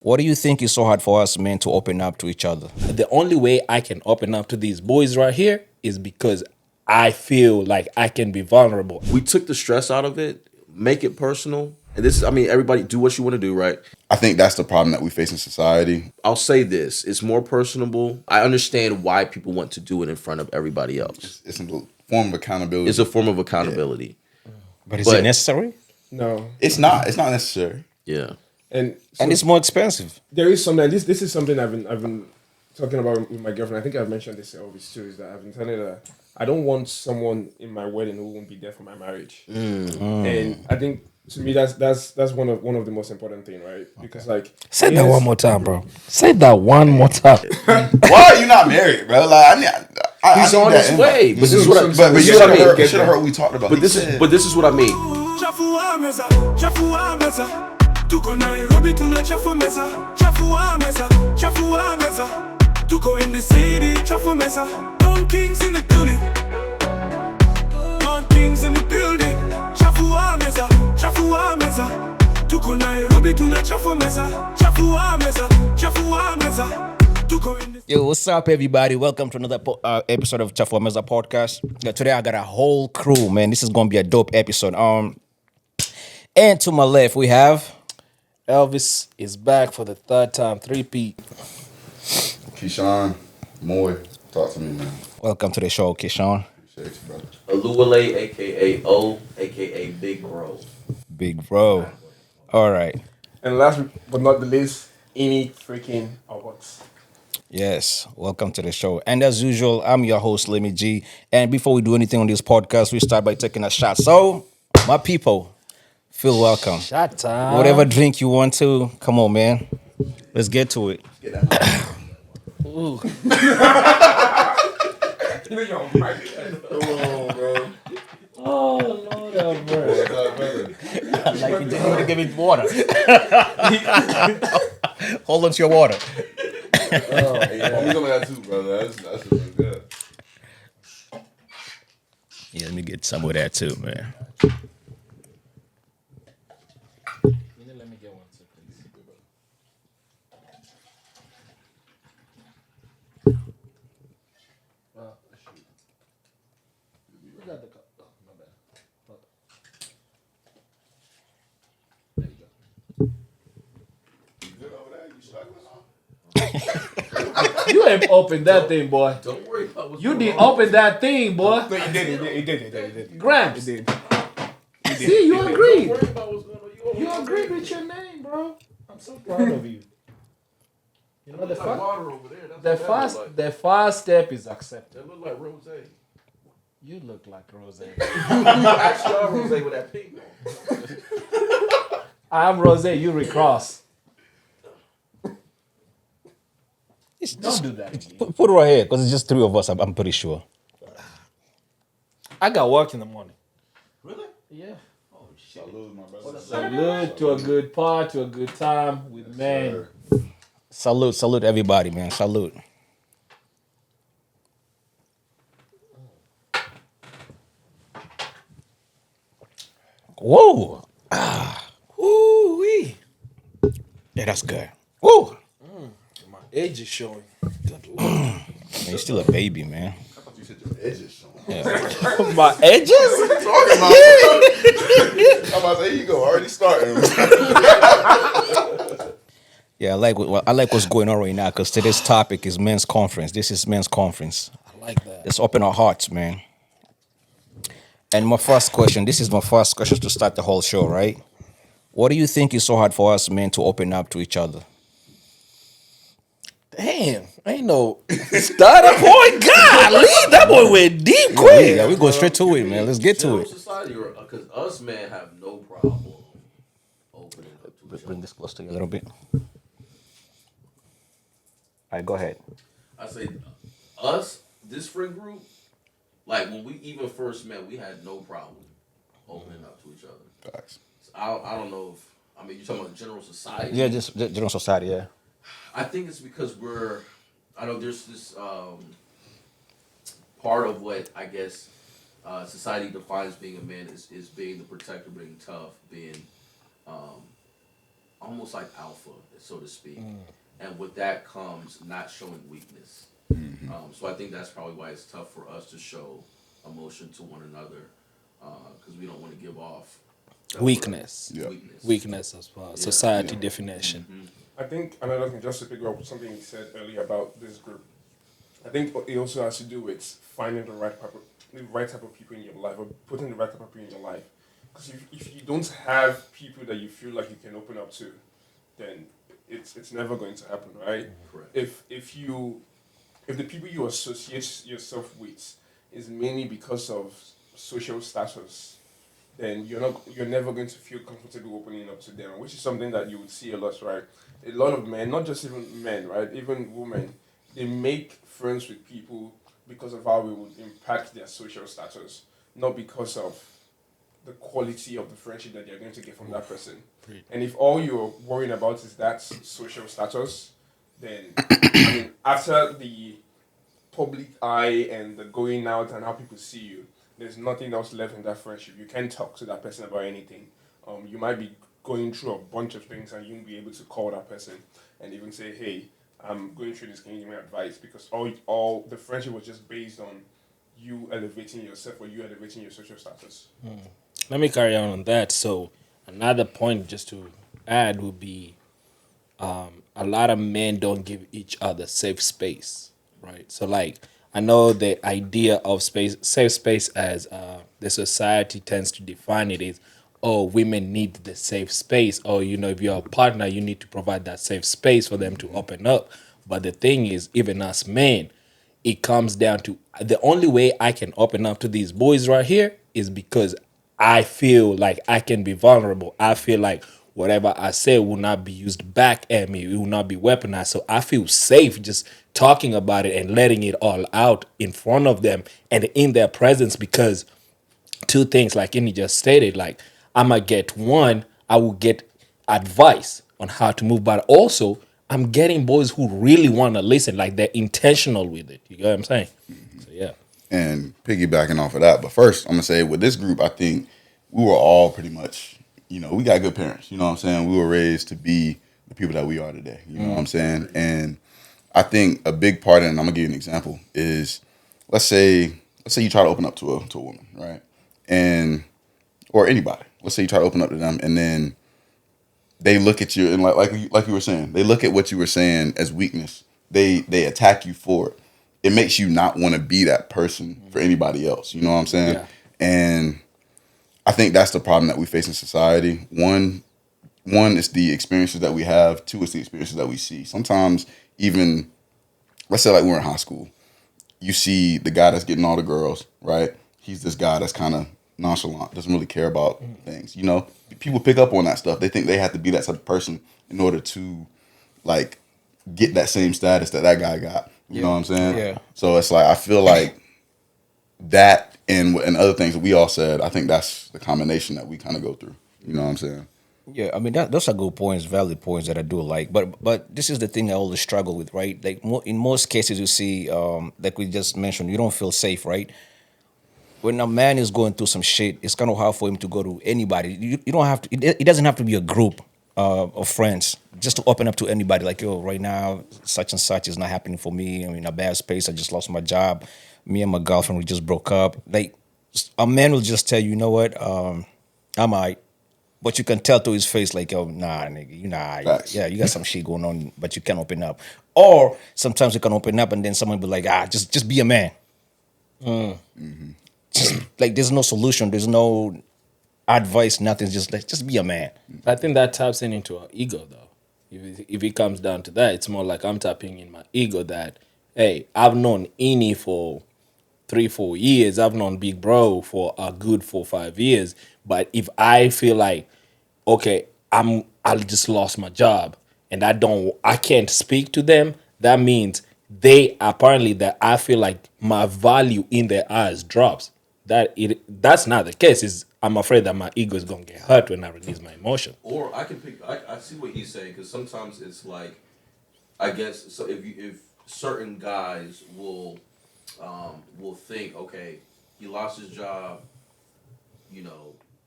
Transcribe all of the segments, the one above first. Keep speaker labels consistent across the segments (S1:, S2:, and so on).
S1: What do you think is so hard for us men to open up to each other?
S2: The only way I can open up to these boys right here is because I feel like I can be vulnerable.
S3: We took the stress out of it, make it personal. And this is, everybody do what you want to do, right?
S4: I think that's the problem that we face in society.
S3: I'll say this, it's more personable. I understand why people want to do it in front of everybody else.
S4: It's a form of accountability.
S3: It's a form of accountability.
S1: But is it necessary?
S2: No.
S4: It's not. It's not necessary.
S3: Yeah.
S2: And
S1: And it's more expensive.
S2: there is something. This is something I've been talking about with my girlfriend. I think I've mentioned this to Elvis too. Is that I've been telling her I don't want someone in my wedding who won't be there for my marriage. And I think to me that's one of the most important thing, right? Because like
S1: Say that one more time, bro. Say that one more time.
S4: Why are you not married, bro? Like
S3: He's on his way. But this is what
S4: But
S3: this
S4: you
S3: is what I mean.
S4: should have heard what we talked about.
S3: But this is what I mean.
S5: Chafuwa Meza, Chafuwa Meza. Tuko Nairobi tuna Chafuwa Meza, Chafuwa Meza, Chafuwa Meza. Tuko in the city, Chafuwa Meza. Don Kings in the building. Don Kings in the building. Chafuwa Meza, Chafuwa Meza. Tuko Nairobi tuna Chafuwa Meza, Chafuwa Meza, Chafuwa Meza.
S1: Yo, what's up, everybody? Welcome to another episode of Chafuwa Meza podcast. Today I got a whole crew, man. This is gonna be a dope episode. And to my left we have
S2: Elvis is back for the third time, 3P.
S4: Keshawn, Moy, talk to me, man.
S1: welcome to the show, Keshawn.
S4: Appreciate you, brother.
S3: Oluwole, aka O, aka Big Bro.
S1: Big bro. All right.
S2: And last but not the least, Ini freaking awards.
S1: Yes, welcome to the show. And as usual, I'm your host, Lemmy G. And before we do anything on this podcast, we start by taking a shot. So, my people, feel welcome.
S2: Shot time.
S1: Whatever drink you want to, come on, man. Let's get to it.
S2: Ooh. Oh, Lord have mercy.
S1: Like you didn't even give me water. Hold on to your water.
S4: I'm some of that too, brother. That's really good.
S1: Yeah, let me get some of that too, man.
S2: Let me get one too, please. You got the cup. Oh, my bad. There you go.
S4: You good over there? You struggling on?
S2: You ain't opened that thing, boy.
S3: Don't worry about what's
S2: You
S3: going
S2: didn't
S3: on.
S2: open that thing, boy.
S4: No, you did.
S2: Gramps.
S4: He did.
S2: See, you agreed.
S3: Don't worry about what's going on.
S2: You agreed with your name, bro. I'm so proud of you. You know,
S3: There's water over there. That's
S2: the first step is accepted.
S3: That look like rose.
S2: You look like Rose.
S3: Actually, I'm rose with that pink on.
S2: I'm Rose, you recross. Don't do that again.
S1: Put it right here, because it's just three of us, I'm pretty sure.
S2: I got work in the morning.
S3: Really?
S2: Yeah.
S3: Oh shit.
S4: Salute, my brother.
S2: Salute to a good part, to a good time with men.
S1: Salute everybody, man. Salute. Whoa.
S2: Ooh-wee.
S1: Yeah, that's good. Woo.
S2: My age is showing.
S1: Man, you're still a baby, man.
S4: I thought you said your edges showing.
S2: My edges?
S4: Talking about. I'm about to say, here you go, already starting.
S1: Yeah, I like what's going on right now, because today's topic is men's conference. This is men's conference.
S2: I like that.
S1: Let's open our hearts, man. And this is my first question to start the whole show, right? What do you think is so hard for us men to open up to each other?
S2: Damn, ain't no starter point. Golly, that boy went deep quick.
S1: Yeah, we go straight to it, man. Let's get to
S3: General
S1: it.
S3: society, because us men have no problem opening up to each
S1: Bring
S3: other.
S1: this close to you a little bit. All right, go ahead.
S3: I say us, this friend group, like when we even first met, we had no problem opening up to each other.
S4: Facts.
S3: So I don't know if you're talking about general society.
S1: Yeah, just general society, yeah.
S3: I think it's because I know there's this part of what I guess society defines being a man is being the protector, being tough, being almost like alpha, so to speak. And with that comes not showing weakness. So I think that's probably why it's tough for us to show emotion to one another, because we don't want to give off
S6: Weakness.
S4: Yeah.
S6: Weakness as well. Society definition.
S2: I think another thing, just to pick up something you said earlier about this group, I think it also has to do with finding the right type of people in your life, or putting the right type of people in your life. Because if you don't have people that you feel like you can open up to, then it's never going to happen, right?
S3: Correct.
S2: If the people you associate yourself with is mainly because of social status, then you're never going to feel comfortable opening up to them, which is something that you would see a lot, right? A lot of men, not just even men, right? Even women, they make friends with people because of how it would impact their social status, not because of the quality of the friendship that they're going to get from that person. And if all you're worrying about is that social status, then I mean, after the public eye and the going out and how people see you, there's nothing else left in that friendship. You can't talk to that person about anything. You might be going through a bunch of things and you won't be able to call that person and even say, hey, I'm going through this, can you give me advice? Because all the friendship was just based on you elevating yourself or you elevating your social status.
S6: Let me carry on that. So another point just to add would be a lot of men don't give each other safe space, right? So like I know the idea of safe space as the society tends to define it is, oh, women need the safe space. Or, if you're a partner, you need to provide that safe space for them to open up. But the thing is, even as men, it comes down to the only way I can open up to these boys right here is because I feel like I can be vulnerable. I feel like whatever I say will not be used back at me. It will not be weaponized. So I feel safe just talking about it and letting it all out in front of them and in their presence, because two things, like Ini just stated, like I might get one, I will get advice on how to move, but also I'm getting boys who really want to listen, like they're intentional with it. You get what I'm saying? So yeah.
S4: And piggybacking off of that, but first I'm gonna say with this group, I think we were all pretty much, we got good parents. You know what I'm saying? We were raised to be the people that we are today. You know what I'm saying? And I think a big part, and I'm gonna give you an example, is let's say you try to open up to a woman, right? Or anybody. Let's say you try to open up to them, and then they look at you and like you were saying, they look at what you were saying as weakness. They attack you for it. It makes you not want to be that person for anybody else. You know what I'm saying?
S6: Yeah.
S4: And I think that's the problem that we face in society. One is the experiences that we have. Two is the experiences that we see. Sometimes even, let's say like we're in high school, you see the guy that's getting all the girls, right? He's this guy that's kind of nonchalant, doesn't really care about things. People pick up on that stuff. They think they have to be that type of person in order to like get that same status that guy got. You know what I'm saying?
S1: Yeah.
S4: So it's like I feel like that and other things that we all said, I think that's the combination that we kind of go through. You know what I'm saying?
S1: Yeah, I mean those are good points, valid points that I do like. But this is the thing I always struggle with, right? Like in most cases, you see, like we just mentioned, you don't feel safe, right? When a man is going through some shit, it's kind of hard for him to go to anybody. You don't have to. It doesn't have to be a group of friends just to open up to anybody. Like, yo, right now, such and such is not happening for me. I'm in a bad space. I just lost my job. Me and my girlfriend, we just broke up. Like, a man will just tell you, you know what, I'm alright. But you can tell to his face, like, yo, nah, nigga, you nah.
S4: Facts.
S1: Yeah, you got some shit going on, but you can't open up. Or sometimes you can open up and then someone will be like, just be a man. Just, like, there's no solution. There's no advice, nothing. Just be a man.
S6: I think that taps into our ego, though. If it comes down to that, it's more like I'm tapping in my ego that, hey, I've known Ini for 3-4 years. I've known Big Bro for a good 4-5 years. But if I feel like, okay, I just lost my job and I can't speak to them, that means that I feel like my value in their eyes drops. That's not the case. I'm afraid that my ego is gonna get hurt when I release my emotion.
S3: Or I see what he's saying, because sometimes it's like, I guess, so if certain guys will think, okay, he lost his job,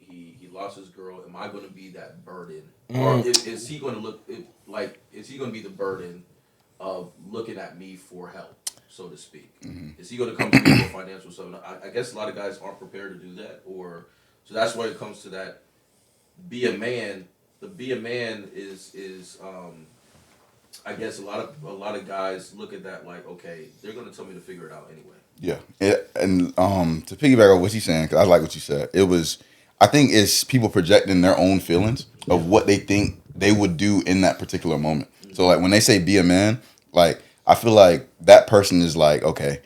S3: he lost his girl. Am I going to be that burden, or is he going to is he going to be the burden of looking at me for help, so to speak? Is he going to come to me for financial stuff? I guess a lot of guys aren't prepared to do that, or so that's why it comes to that. Be a man. The be a man is I guess a lot of guys look at that like, okay, they're going to tell me to figure it out anyway.
S4: Yeah, and to piggyback on what he's saying, because I like what you said. I think it's people projecting their own feelings of what they think they would do in that particular moment. So like when they say be a man, like I feel like that person is like, okay,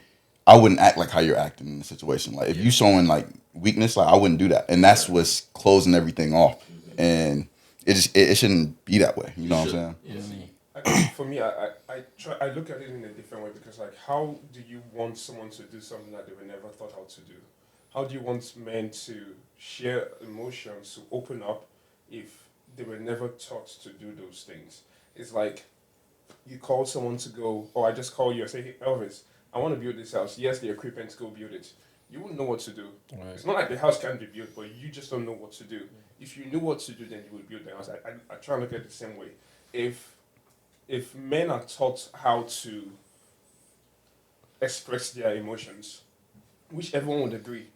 S4: I wouldn't act like how you're acting in the situation. Like if you showing like weakness, like I wouldn't do that, and that's what's closing everything off. And it shouldn't be that way. You know what I'm saying?
S2: For me, I look at it in a different way because like how do you want someone to do something that they were never thought how to do? How do you want men to share emotions, to open up if they were never taught to do those things? It's like you call someone to go, or I just call you and say, hey, Elvis, I want to build this house. Yes, the equipment, go build it. You wouldn't know what to do. Right. It's not like the house can't be built, but you just don't know what to do. If you knew what to do, then you would build the house. I try and look at it the same way. If men are taught how to express their emotions, which everyone would agree,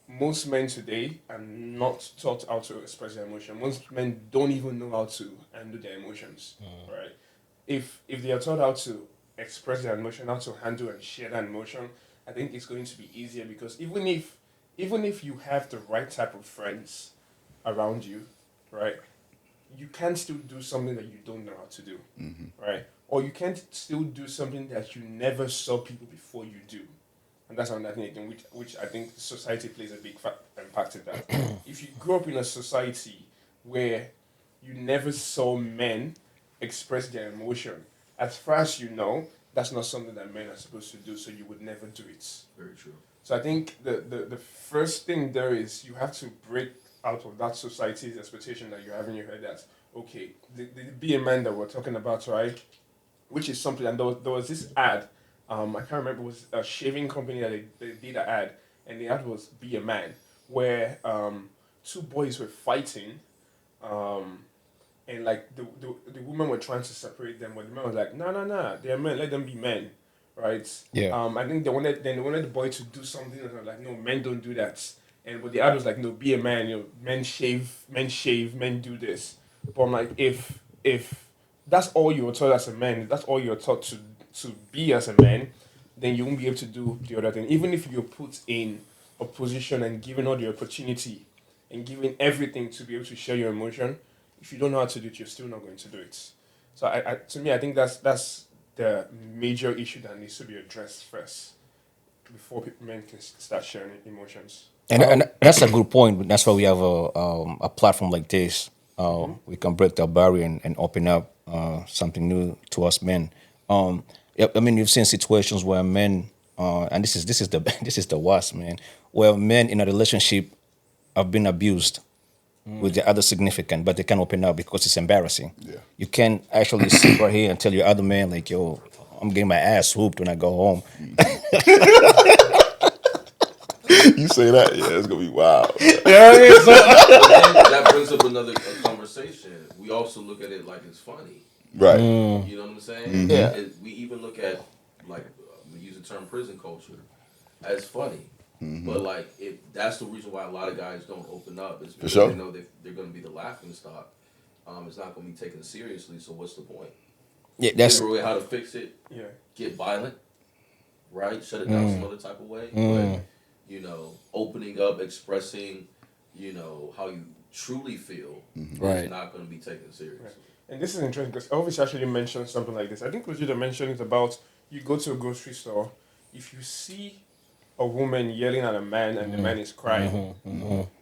S2: most men today are not taught how to express their emotion. Most men don't even know how to handle their emotions, right? If they are taught how to express their emotion, how to handle and share that emotion, I think it's going to be easier because even if you have the right type of friends around you, right, you can still do something that you don't know how to do, right? Or you can still do something that you never saw people before you do. And that's another thing again, which I think society plays a big impact in that. If you grew up in a society where you never saw men express their emotion, as far as you know, that's not something that men are supposed to do, so you would never do it.
S3: Very true.
S2: So I think the first thing there is you have to break out of that society's expectation that you have in your head that, okay, the be a man that we're talking about, right? Which is something, and there was this ad, I can't remember, it was a shaving company that they did an ad, and the ad was be a man, where two boys were fighting, and like the women were trying to separate them, but the man was like, no, they're men, let them be men, right?
S1: Yeah.
S2: I think they wanted the boy to do something, and they were like, no, men don't do that. And but the ad was like, no, be a man, men shave, men do this. But I'm like, if that's all you were taught as a man, that's all you're taught to be as a man, then you won't be able to do the other thing. Even if you're put in a position and given all the opportunity and given everything to be able to share your emotion, if you don't know how to do it, you're still not going to do it. So to me, I think that's the major issue that needs to be addressed first before men can start sharing emotions.
S1: And that's a good point. That's why we have a platform like this. We can break the barrier and open up something new to us men. Yeah, I mean, you've seen situations where men, and this is the this is the worst, man, where men in a relationship have been abused with the other significant, but they can't open up because it's embarrassing.
S4: Yeah.
S1: You can't actually sit right here and tell your other man like, yo, I'm getting my ass whooped when I go home.
S4: You say that, yeah, it's gonna be wild.
S3: That brings up another conversation. We also look at it like it's funny.
S4: Right.
S3: You know what I'm saying?
S1: Yeah.
S3: We even look at, like, we use the term prison culture as funny. But, like, that's the reason why a lot of guys don't open up. Is because
S4: sure.
S3: they know they're going to be the laughing stock. It's not going to be taken seriously, so what's the point?
S1: Yeah, that's
S3: Figure a way how to fix it.
S2: Yeah.
S3: Get violent. Right? Shut it down some other type of way. But, you know, opening up, expressing, you know, how you truly feel is not going to be taken seriously.
S2: Right. And this is interesting because Elvis actually mentioned something like this. I think Rosita mentioned it about you go to a grocery store, if you see a woman yelling at a man and the man is crying,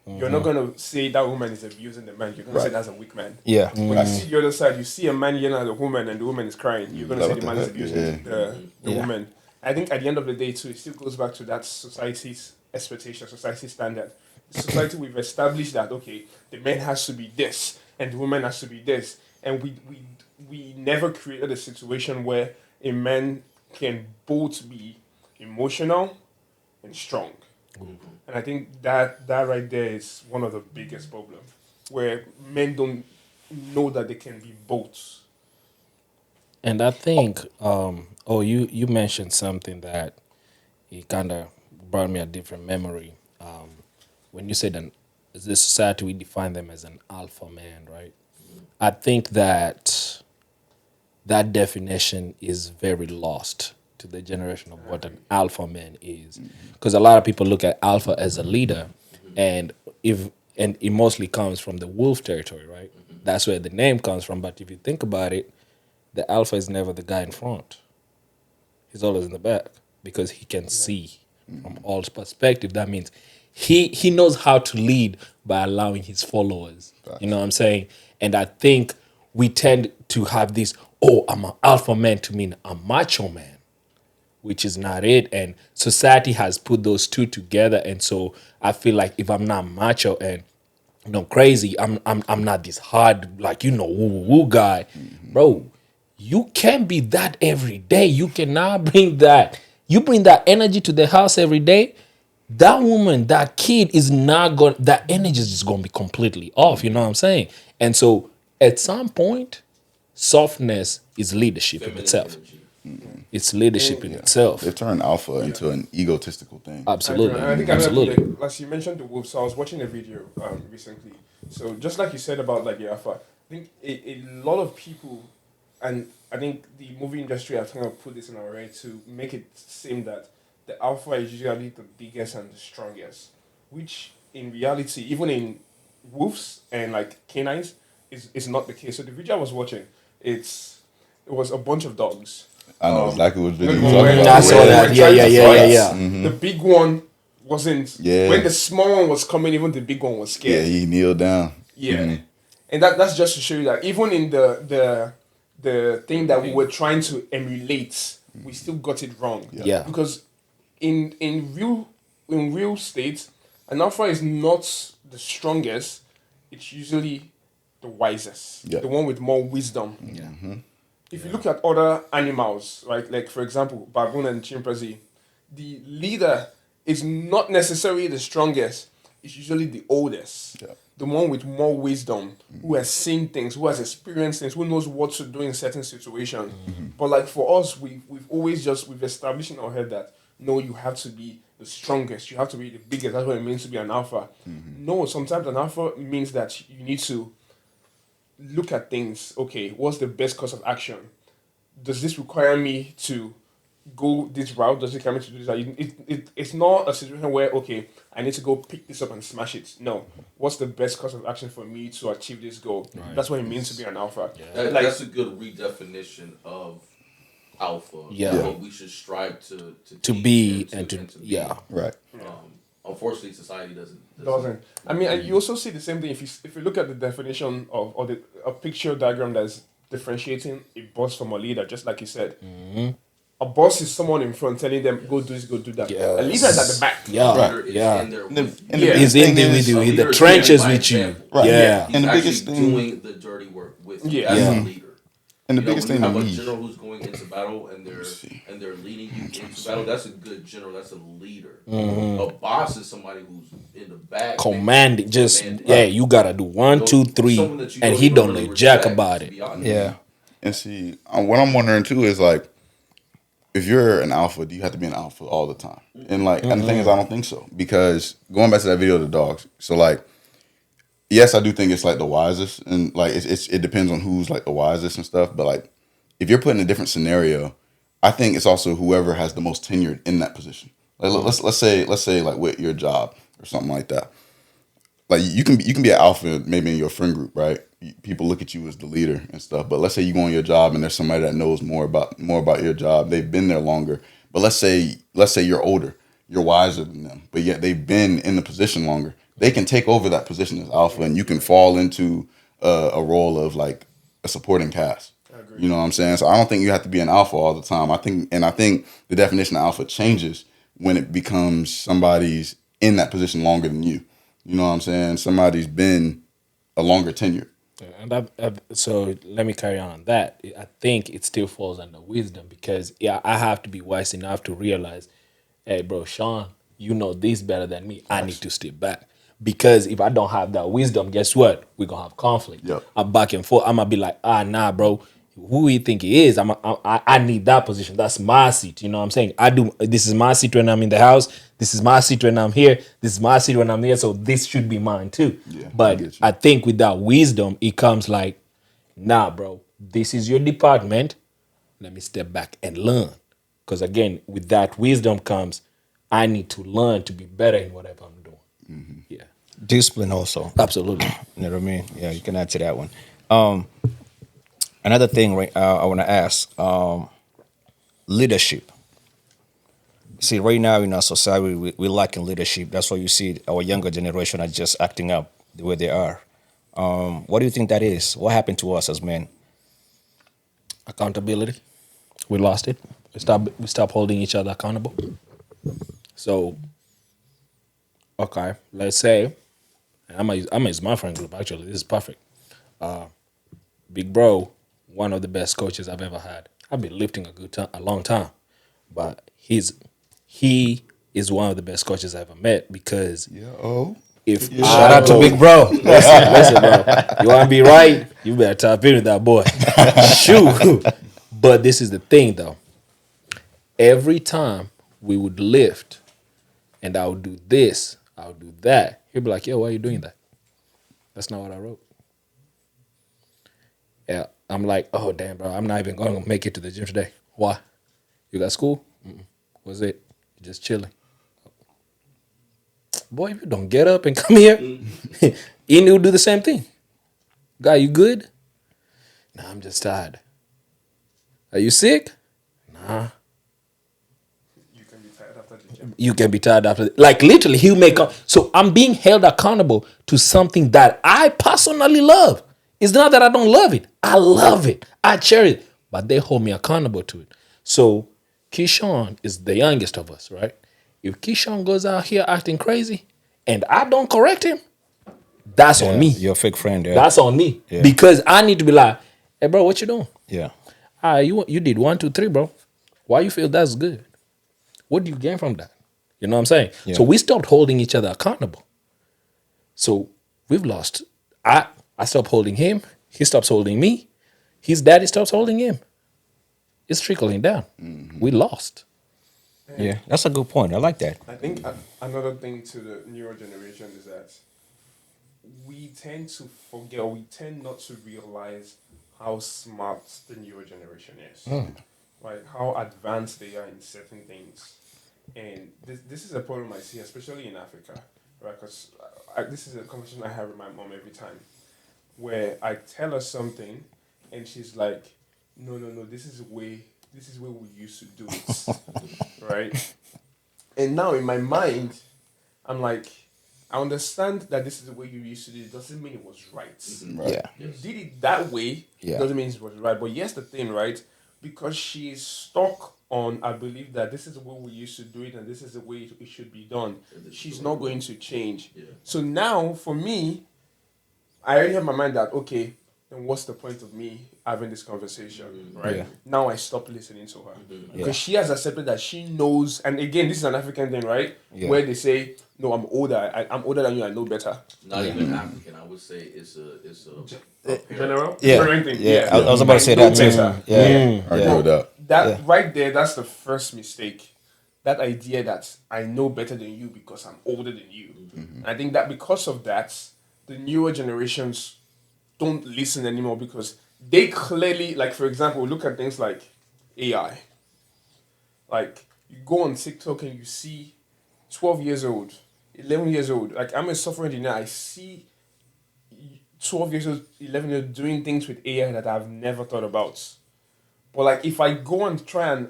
S2: you're not going to say that woman is abusing the man. You're going to say that's a weak man.
S1: yeah.
S2: When you see the other side, you see a man yelling at a woman and the woman is crying, you're going to say the man is abusing the woman. I think at the end of the day, too, it still goes back to that society's expectation, society's standard. Society, we've established that, okay, the man has to be this and the woman has to be this. And we never created a situation where a man can both be emotional and strong. And I think that right there is one of the biggest problems, where men don't know that they can be both.
S6: And I think, you mentioned something that it kind of brought me a different memory. When you said that the society, we define them as an alpha man, right? I think that that definition is very lost to the generation of what an alpha man is, because a lot of people look at alpha as a leader, and it mostly comes from the wolf territory, right? That's where the name comes from. But if you think about it, the alpha is never the guy in front. He's always in the back because he can see from all perspective. That means he knows how to lead by allowing his followers. You know what I'm saying? And I think we tend to have this, I'm an alpha man to mean a macho man, which is not it. And society has put those two together. And so I feel like if I'm not macho and crazy, I'm not this hard, like, woo woo woo guy. Bro, you can't be that every day. You cannot bring that. You bring that energy to the house every day. That woman, that kid is not going, that energy is just going to be completely off. You know what I'm saying? And so at some point, softness is leadership in
S3: Feminine
S6: itself.
S3: energy.
S6: It's leadership in itself.
S4: They've turned alpha into an egotistical thing.
S6: Absolutely.
S2: And I think
S6: Absolutely.
S2: Absolutely. Like you mentioned the wolves, so I was watching a video recently. So just like you said about like the alpha, I think a lot of people, and I think the movie industry have kind of put this in our head to make it seem that the alpha is usually the biggest and the strongest, which in reality, even in wolves and like canines, is not the case. So the video I was watching, it was a bunch of dogs.
S4: I know exactly what video
S2: When-
S4: you're talking
S2: when-
S4: about.
S6: I saw
S2: when
S6: that.
S2: they were
S6: Yeah,
S2: trying
S6: yeah,
S2: to
S6: yeah,
S2: fight,
S6: yeah.
S2: The big one wasn't.
S4: Yeah.
S2: When the small one was coming, even the big one was
S4: Yeah,
S2: scared.
S4: he kneeled down.
S2: Yeah. And that's just to show you that even in the thing that we were trying to emulate, we still got it wrong.
S6: Yeah.
S2: Because in real state, an alpha is not the strongest. It's usually the wisest.
S4: Yeah.
S2: The one with more wisdom. If you look at other animals, right, like for example, baboon and chimpanzee, the leader is not necessarily the strongest. It's usually the oldest,
S4: Yeah.
S2: the one with more wisdom, who has seen things, who has experienced things, who knows what to do in certain situations. But like for us, we've established in our head that no, you have to be the strongest, you have to be the biggest. That's what it means to be an alpha. No, sometimes an alpha means that you need to look at things. Okay, what's the best course of action? Does this require me to go this route? Does it require me to do this? It's not a situation where, okay, I need to go pick this up and smash it. No. What's the best course of action for me to achieve this goal? That's what it means to be an alpha.
S3: That's a good redefinition of alpha.
S6: Yeah.
S3: What we should strive to
S6: be
S3: and
S6: to
S3: be.
S6: yeah.
S4: Right.
S3: Unfortunately, society doesn't.
S2: Doesn't. I mean, and you also see the same thing if you look at the definition of or a picture diagram that's differentiating a boss from a leader, just like you said. A boss is someone in front telling them, go do this, go do that. A leader is at the back.
S6: Yeah.
S3: Leader is
S6: Yeah.
S3: in there
S4: And the,
S3: with you.
S4: and the
S2: Yeah.
S4: biggest
S6: He's in
S4: thing
S6: there with
S4: is-
S6: you.
S3: A
S6: In
S3: leader
S6: the
S3: is
S6: trenches
S3: by
S6: with you.
S3: example.
S4: Right.
S6: Yeah.
S3: He's
S4: And the
S3: actually
S4: biggest thing-
S3: doing the dirty work with you
S2: Yeah.
S3: as
S4: Yeah.
S3: a leader.
S4: And the
S3: You know,
S4: biggest
S3: when
S4: thing
S3: you
S4: to
S3: have a
S4: me,
S3: general who's going into battle and they're leading you into battle. That's a good general. That's a leader. A boss is somebody who's in the back,
S6: Commanding, just
S3: commanding.
S6: you gotta do 1, 2, 3,
S3: Someone that you
S6: and
S3: don't
S6: he
S3: even
S6: don't
S3: really
S6: know jack
S3: respect,
S6: about
S3: to
S6: it.
S3: be honest.
S1: Yeah.
S4: and see, what I'm wondering too is like, if you're an alpha, do you have to be an alpha all the time? And like, and the thing is, I don't think so, because going back to that video of the dogs. So like, yes, I do think it's like the wisest, and like it depends on who's like the wisest and stuff. But like, if you're put in a different scenario, I think it's also whoever has the most tenured in that position. Like let's say like with your job or something like that. Like you can be an alpha maybe in your friend group, right? People look at you as the leader and stuff. But let's say you go on your job and there's somebody that knows more about your job. They've been there longer. But let's say you're older, you're wiser than them, but yet they've been in the position longer. They can take over that position as alpha, and you can fall into a role of like a supporting cast. You know what I'm saying? So I don't think you have to be an alpha all the time. I think the definition of alpha changes when it becomes somebody's in that position longer than you. You know what I'm saying? Somebody's been a longer tenure.
S6: And so let me carry on that. I think it still falls under wisdom because I have to be wise enough to realize, hey, bro, Sean you know this better than me. I need to step back. Because if I don't have that wisdom, guess what? We're going to have conflict.
S4: Yep.
S6: I'm back and forth. I'm going to be like, nah, bro. Who you think he is? I need that position. That's my seat. You know what I'm saying? This is my seat when I'm in the house. This is my seat when I'm here. This is my seat when I'm here. So this should be mine too.
S4: Yeah, I
S6: But
S4: get you.
S6: I think with that wisdom, it comes like, nah, bro, this is your department. Let me step back and learn. Because again, with that wisdom comes, I need to learn to be better in whatever I'm doing.
S4: Mm-hmm.
S6: Yeah,
S1: Discipline also.
S6: absolutely.
S1: You know what I mean? Yeah, you can add to that one. Another thing, right? I want to ask: leadership. See, right now in our society, we lacking leadership. That's why you see our younger generation are just acting up the way they are. What do you think that is? What happened to us as men?
S6: Accountability. We lost it. We stopped holding each other accountable. So, okay, let's say, and I'm gonna use my friend group. Actually, this is perfect. Big Bro, one of the best coaches I've ever had. I've been lifting a long time, but he is one of the best coaches I ever met because if
S1: Shout out to Big Bro.
S6: listen, bro, you want to be right, you better tap in with that boy. Shoot. But this is the thing, though. Every time we would lift, and I would do this, I would do that, he'd be like, yo, why are you doing that? That's not what I wrote. Yeah, I'm like, oh, damn, bro, I'm not even going to make it to the gym today. Why? You got school? What's it? Just chilling. Boy, if you don't get up and come here, Ini will do the same thing. Guy, you good? Nah, I'm just tired. Are you sick? Nah.
S2: You can be tired after the gym.
S6: You can be tired after. Like literally, he'll make up. So I'm being held accountable to something that I personally love. It's not that I don't love it. I love it. I cherish it. But they hold me accountable to it. So Keshawn is the youngest of us, right? If Keshawn goes out here acting crazy and I don't correct him, that's on me.
S1: You're a fake friend. Yeah.
S6: That's on me.
S1: Yeah.
S6: Because I need to be like, hey, bro, what you doing?
S1: yeah.
S6: You did 1, 2, 3, bro. Why you feel that's good? What do you gain from that? You know what I'm saying?
S1: Yeah.
S6: So we stopped holding each other accountable. So we've lost. I stopped holding him. He stops holding me. His daddy stops holding him. It's trickling down. We lost.
S1: Yeah. That's a good point. I like that.
S2: I think another thing to the newer generation is that we tend to forget, or we tend not to realize how smart the newer generation is. Like how advanced they are in certain things. And this is a problem I see, especially in Africa, right? Because this is a conversation I have with my mom every time, where I tell her something, and she's like, "No, this is the way we used to do it," right? And now in my mind, I'm like, I understand that this is the way you used to do it. Doesn't mean it was right.
S1: Yeah.
S2: You did it that way.
S1: Yeah.
S2: Doesn't mean it was right. But here's the thing, right? Because she's stuck on, I believe that this is the way we used to do it and this is the way it should be done. She's not going to change.
S3: Yeah.
S2: So now, for me, I already have my mind that, okay, then what's the point of me having this conversation, right?
S1: Yeah.
S2: Now I stop listening to her. Because
S1: Yeah.
S2: she has accepted that she knows, and again, this is an African thing, right?
S1: Yeah.
S2: Where they say, no, I'm older. I'm older than you. I know better.
S3: Not even African. I would say it's a
S2: General?
S1: Yeah.
S2: Parenting.
S1: Yeah. I was about to say
S2: know
S1: that too.
S2: better.
S1: Yeah.
S4: I agree with that.
S2: That right there, that's the first mistake. That idea that I know better than you because I'm older than you. And I think that because of that, the newer generations don't listen anymore because they clearly, like for example, look at things like AI. Like you go on TikTok and you see 12 years old, 11 years old. Like I'm a software engineer. I see 12 years old, 11 years old doing things with AI that I've never thought about. But like if I go and try and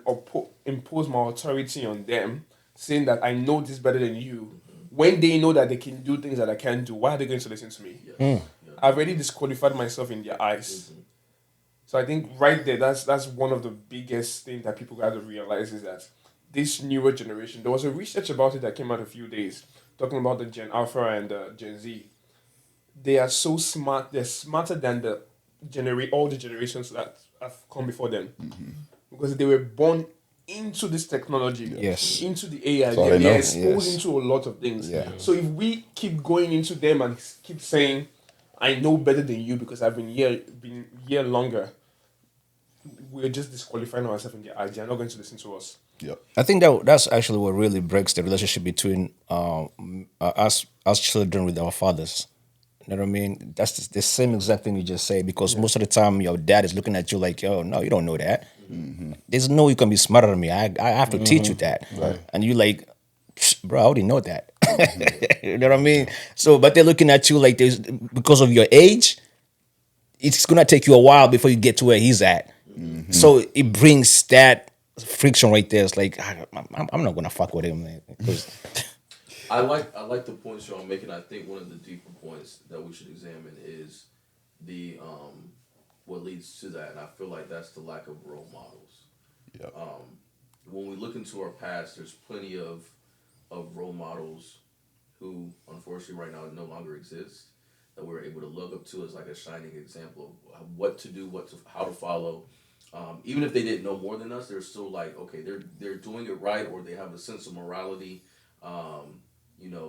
S2: impose my authority on them, saying that I know this better than you, when they know that they can do things that I can't do, why are they going to listen to me? I've already disqualified myself in their eyes. So I think right there, that's one of the biggest things that people got to realize is that this newer generation, there was a research about it that came out a few days, talking about the Gen Alpha and the Gen Z. They are so smart, they're smarter than all the generations that have come before them. Because they were born into this technology,
S1: Yes.
S2: into the AI.
S4: all
S2: They're,
S4: they know.
S2: exposed
S1: Yes.
S2: into a lot of things.
S1: Yeah.
S2: So if we keep going into them and keep saying, "I know better than you because I've been here longer," we're just disqualifying ourselves in their eyes. They're not going to listen to us.
S4: Yep.
S1: I think that's actually what really breaks the relationship between us children with our fathers. You know what I mean? That's the same exact thing you just say, because most of the time your dad is looking at you like, yo, no, you don't know that. There's no you can be smarter than me. I have to teach you that. And you like, "Psh, bro, I already know that. You know what I mean? So, but they're looking at you like there's because of your age, it's gonna take you a while before you get to where he's at. So it brings that friction right there. It's like I'm not gonna fuck with him, man. 'Cause-
S3: I like the points y'all making. I think one of the deeper points that we should examine is the what leads to that, and I feel like that's the lack of role models.
S4: Yep.
S3: When we look into our past, there's plenty of role models who, unfortunately, right now no longer exist, that we're able to look up to as like a shining example of what to do, how to follow. Even if they didn't know more than us, they're still like, okay, they're doing it right, or they have a sense of morality.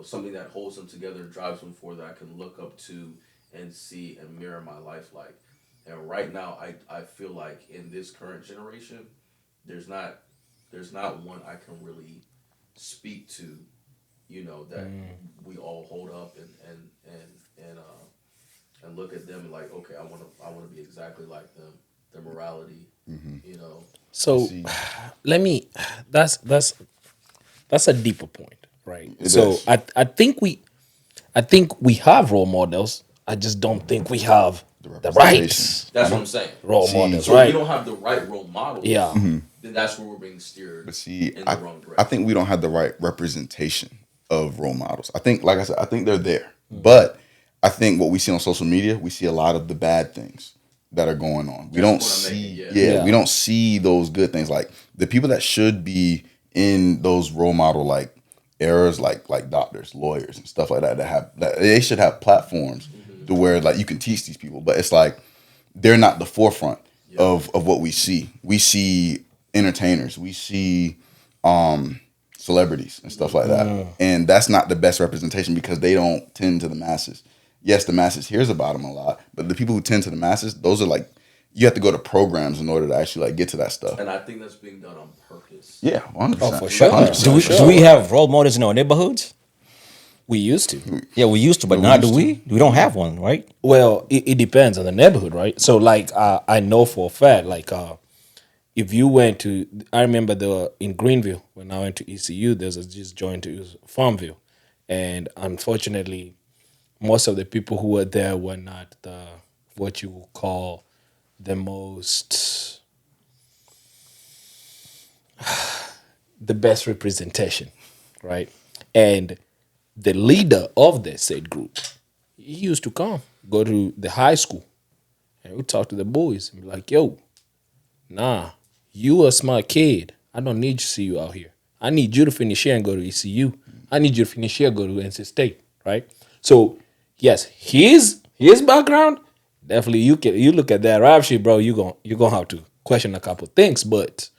S3: Something that holds them together and drives them forward that I can look up to and see and mirror my life like. And right now, I feel like in this current generation, there's not one I can really speak to, that we all hold up and look at them and like, okay, I want to be exactly like them. Their morality,
S6: So let me. That's a deeper point, right?
S4: It
S6: So
S4: is.
S6: I think we have role models. I just don't think we have the right
S4: representation.
S3: That's what I'm saying.
S6: role
S4: See,
S6: models,
S3: So if
S6: right?
S3: we don't have the right role models,
S6: Yeah.
S3: then that's where we're being steered
S4: But see,
S3: in the wrong direction.
S4: I think we don't have the right representation of role models. I think, like I said, I think they're there. But I think what we see on social media, we see a lot of the bad things that are going on. We
S3: That's
S4: don't
S3: what I'm
S4: see,
S3: making,
S6: yeah.
S4: we don't see those good things. Like the people that should be in those role model like eras, like doctors, lawyers, and stuff like that, that they should have platforms to where like you can teach these people. But it's like they're not the forefront of what we see. We see entertainers, we see celebrities and stuff like that, and that's not the best representation because they don't tend to the masses. Yes, the masses hears about them a lot, but the people who tend to the masses, those are like you have to go to programs in order to actually like get to that stuff.
S3: And I think that's being done on purpose.
S4: Yeah, 100%.
S6: Oh, for sure.
S4: 100%.
S1: do we have role models in our neighborhoods?
S6: We used to.
S1: Yeah, we used to, but now do we? We don't have one, right?
S6: Well, it depends on the neighborhood, right? So, like, I know for a fact, like, if you went to, I remember in Greenville when I went to ECU, there's this joint to Farmville, and unfortunately, most of the people who were there were not what you would call the best representation, right? And the leader of the said group, he used to go to the high school, and we talk to the boys and be like, yo, nah, you a smart kid. I don't need to see you out here. I need you to finish here and go to ECU. I need you to finish here, go to NC State, right? So, yes, his background, definitely you look at that rap shit, bro, you're gonna have to question a couple things, but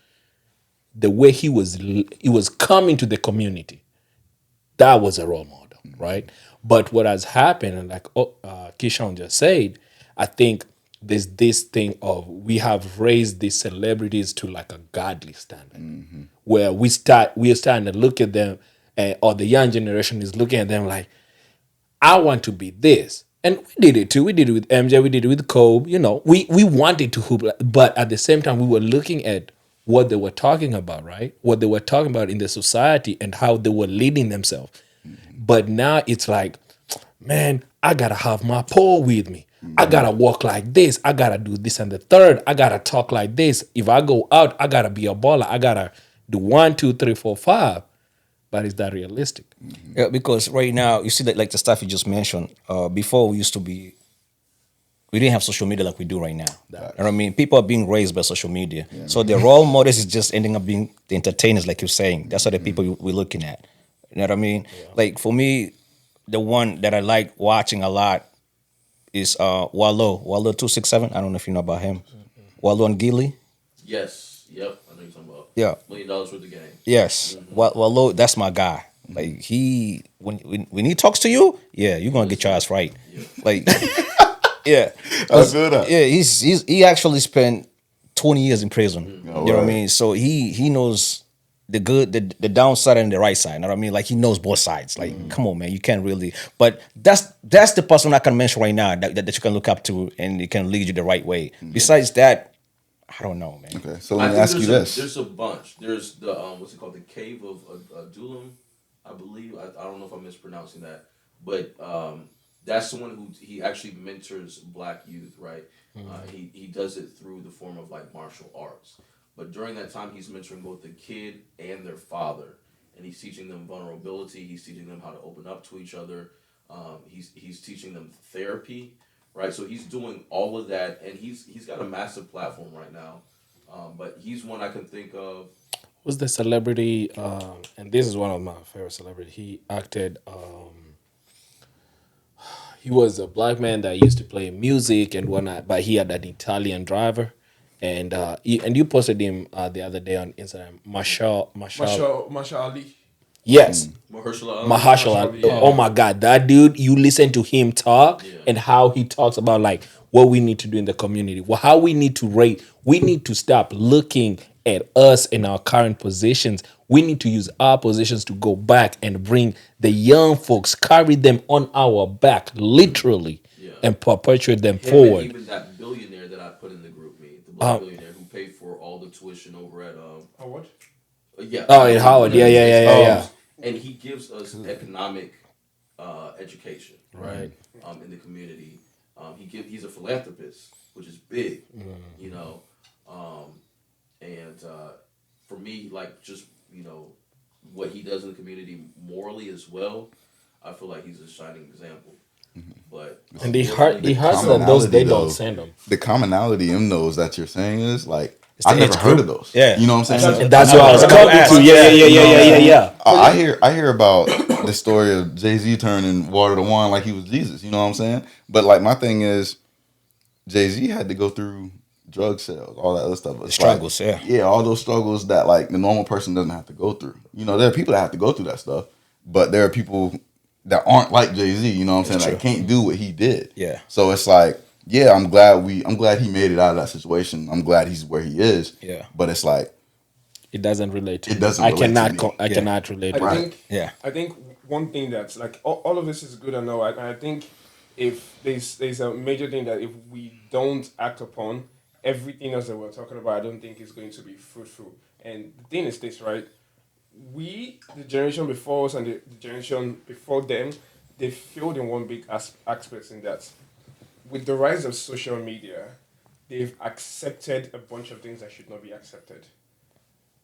S6: the way he was coming to the community, that was a role model, right? But what has happened, and like Keshawn just said, I think there's this thing of we have raised these celebrities to like a godly standard, where we are starting to look at them, or the young generation is looking at them like, I want to be this. And we did it too. We did it with MJ. We did it with Kobe. We wanted to hoop, but at the same time, we were looking at what they were talking about, right? What they were talking about in the society and how they were leading themselves. But now it's like, man, I gotta have my pole with me. I gotta walk like this. I gotta do this and the third. I gotta talk like this. If I go out, I gotta be a baller. I gotta do 1, 2, 3, 4, 5. But is that realistic?
S1: Yeah, because right now you see that like the stuff you just mentioned. Before we didn't have social media like we do right now. You know what I mean? People are being raised by social media, so the role models is just ending up being the entertainers, like you're saying. That's what the people we're looking at. You know what I mean? Like for me, the one that I like watching a lot is Wallo 267. I don't know if you know about him. Wallo and Gilly.
S3: Yes. Yep, I know you're talking about.
S1: Yeah.
S3: $1 million worth of game.
S1: Yes. Well, Lo, that's my guy. Like he, when he talks to you, yeah, you're gonna get your ass right. Like, yeah,
S4: I feel that.
S1: yeah. He actually spent 20 years in prison. You know what I mean? So he knows the good, the downside and the right side. You know what I mean? Like he knows both sides. Like, come on, man, you can't really. But that's the person I can mention right now that you can look up to and it can lead you the right way. Besides that, I don't know, man.
S4: Okay, so let me ask you this.
S3: There's a bunch. There's the what's it called? The Cave of Adullam, I believe. I don't know if I'm mispronouncing that, but that's the one who he actually mentors black youth, right? He does it through the form of like martial arts. But during that time, he's mentoring both the kid and their father, and he's teaching them vulnerability. He's teaching them how to open up to each other. He's teaching them therapy. Right, so he's doing all of that, and he's got a massive platform right now. But he's one I can think of.
S6: Who's the celebrity? And this is one of my favorite celebrities. He acted. He was a black man that used to play music and whatnot, but he had an Italian driver, and you posted him the other day on Instagram. Marshall
S2: Ali.
S6: Yes.
S3: Mahershala
S6: Ali. Oh my God, that dude! You listen to him talk and how he talks about like what we need to do in the community, how we need to rate. We need to stop looking at us in our current positions. We need to use our positions to go back and bring the young folks, carry them on our back, literally, and perpetuate them forward.
S3: And even that billionaire that I put in the group, the black billionaire who paid for all the tuition over at
S2: Howard.
S3: Yeah.
S6: Oh, in Howard, yeah.
S3: And he gives us economic education,
S6: right?
S3: In the community, he's a philanthropist, which is big, you know, and for me, like just what he does in the community morally as well, I feel like he's a shining example. But
S6: and he hurts that those they don't send them.
S4: The commonality in those that you're saying is like. I never heard of those.
S1: Yeah,
S4: you know what I'm saying.
S6: And that's what I was coming to. Yeah.
S4: I hear about the story of Jay-Z turning water to wine like he was Jesus. You know what I'm saying? But like my thing is, Jay-Z had to go through drug sales, all that other stuff. It's
S1: struggles,
S4: like, yeah, all those struggles that like the normal person doesn't have to go through. You know, there are people that have to go through that stuff, but there are people that aren't like Jay-Z. You know what I'm saying? That can't do what he did.
S1: Yeah.
S4: So it's like. Yeah, I'm glad he made it out of that situation. I'm glad he's where he is.
S1: Yeah.
S4: But it's like
S6: it doesn't relate to me.
S4: It doesn't relate to me.
S6: I cannot relate to
S2: it. I think one thing that's like all of this is good and all, and I think if there's a major thing that if we don't act upon, everything else that we're talking about, I don't think is going to be fruitful. And the thing is this, right? We, the generation before us and the generation before them, they failed in one big aspect in that. With the rise of social media, they've accepted a bunch of things that should not be accepted.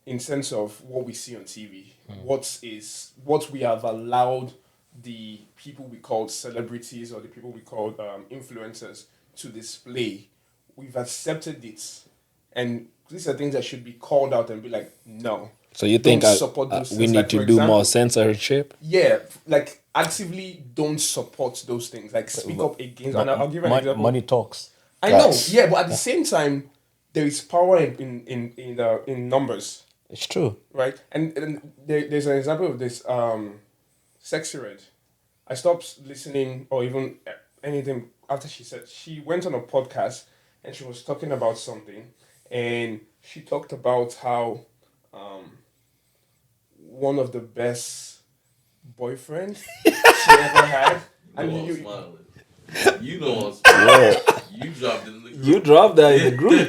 S2: In sense of what we see on TV, what we have allowed the people we call celebrities or the people we call influencers to display. We've accepted it, and these are things that should be called out and be like, no.
S6: So you think we need to do more censorship?
S2: Yeah, like actively don't support those things. Like speak up against. And I'll give an example.
S1: Money talks.
S2: I know, yeah, but at the same time, there is power in numbers.
S1: It's true,
S2: right? And there's an example of this. Sexy Red. I stopped listening or even anything after she went on a podcast and she was talking about something, and she talked about how one of the best boyfriends she ever had.
S3: You know I'm smiling. You dropped it in the group.
S6: You dropped that in the group.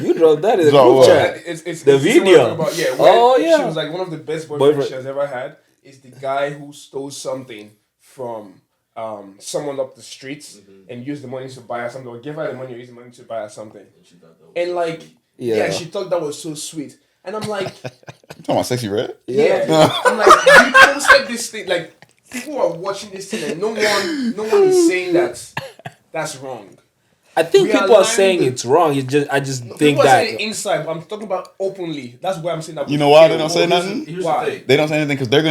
S6: You dropped that in the group chat.
S2: It's
S6: the video.
S2: She was like, one of the best boyfriends she has ever had is the guy who stole something from someone up the streets and used the money to buy her something, or give her the money or use the money to buy her something. And like, she thought that was so sweet. And I'm like,
S4: you talking about Sexy Red?
S2: Yeah. I'm like, you posted this thing, like, people are watching this thing and no one is saying that's wrong.
S6: I think people are saying it's wrong. I just think
S2: people
S6: that
S2: are saying inside, but I'm talking about openly. That's why I'm saying that.
S4: You know why they don't say nothing?
S3: Here's the thing.
S4: They don't say anything because they're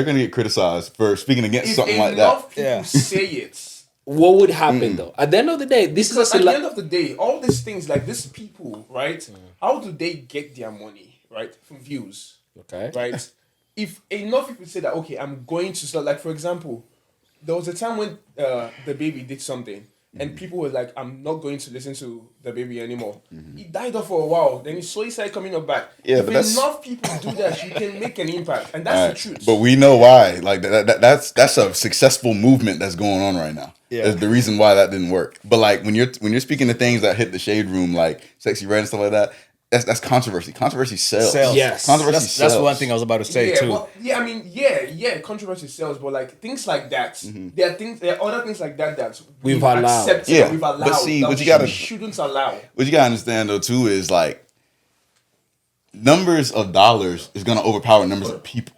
S4: gonna get criticized for speaking against something like that.
S2: If enough people say it,
S6: what would happen though? At the end of the day, this
S2: Because
S6: is a
S2: at the end of the day, all these things like these people, right? How do they get their money, right? From views,
S6: okay.
S2: right? If enough people say that, okay, I'm going to start, like for example, there was a time when the baby did something and people were like, I'm not going to listen to the baby anymore. He died off for a while, then he slowly started coming up back.
S4: Yeah,
S2: if
S4: but that's-
S2: enough people do that, you can make an impact, and that's the truth.
S4: But we know why. Like that's a successful movement that's going on right now.
S1: Yeah.
S4: That's the reason why that didn't work. But like when you're speaking to things that hit the shade room, like Sexy Red and stuff like that, that's controversy. Controversy sells.
S6: Yes.
S4: Controversy
S1: That's
S4: sells.
S1: one thing I was about to say
S2: yeah,
S1: too.
S2: well, yeah, I mean, yeah, controversy sells, but like things like that, there are other things like that
S6: We've allowed.
S2: accepted,
S4: Yeah,
S2: we've
S4: but
S2: allowed,
S4: see,
S2: that
S4: what
S2: we
S4: you gotta-
S2: shouldn't allow.
S4: What you gotta understand though too is like numbers of dollars is gonna overpower numbers of people,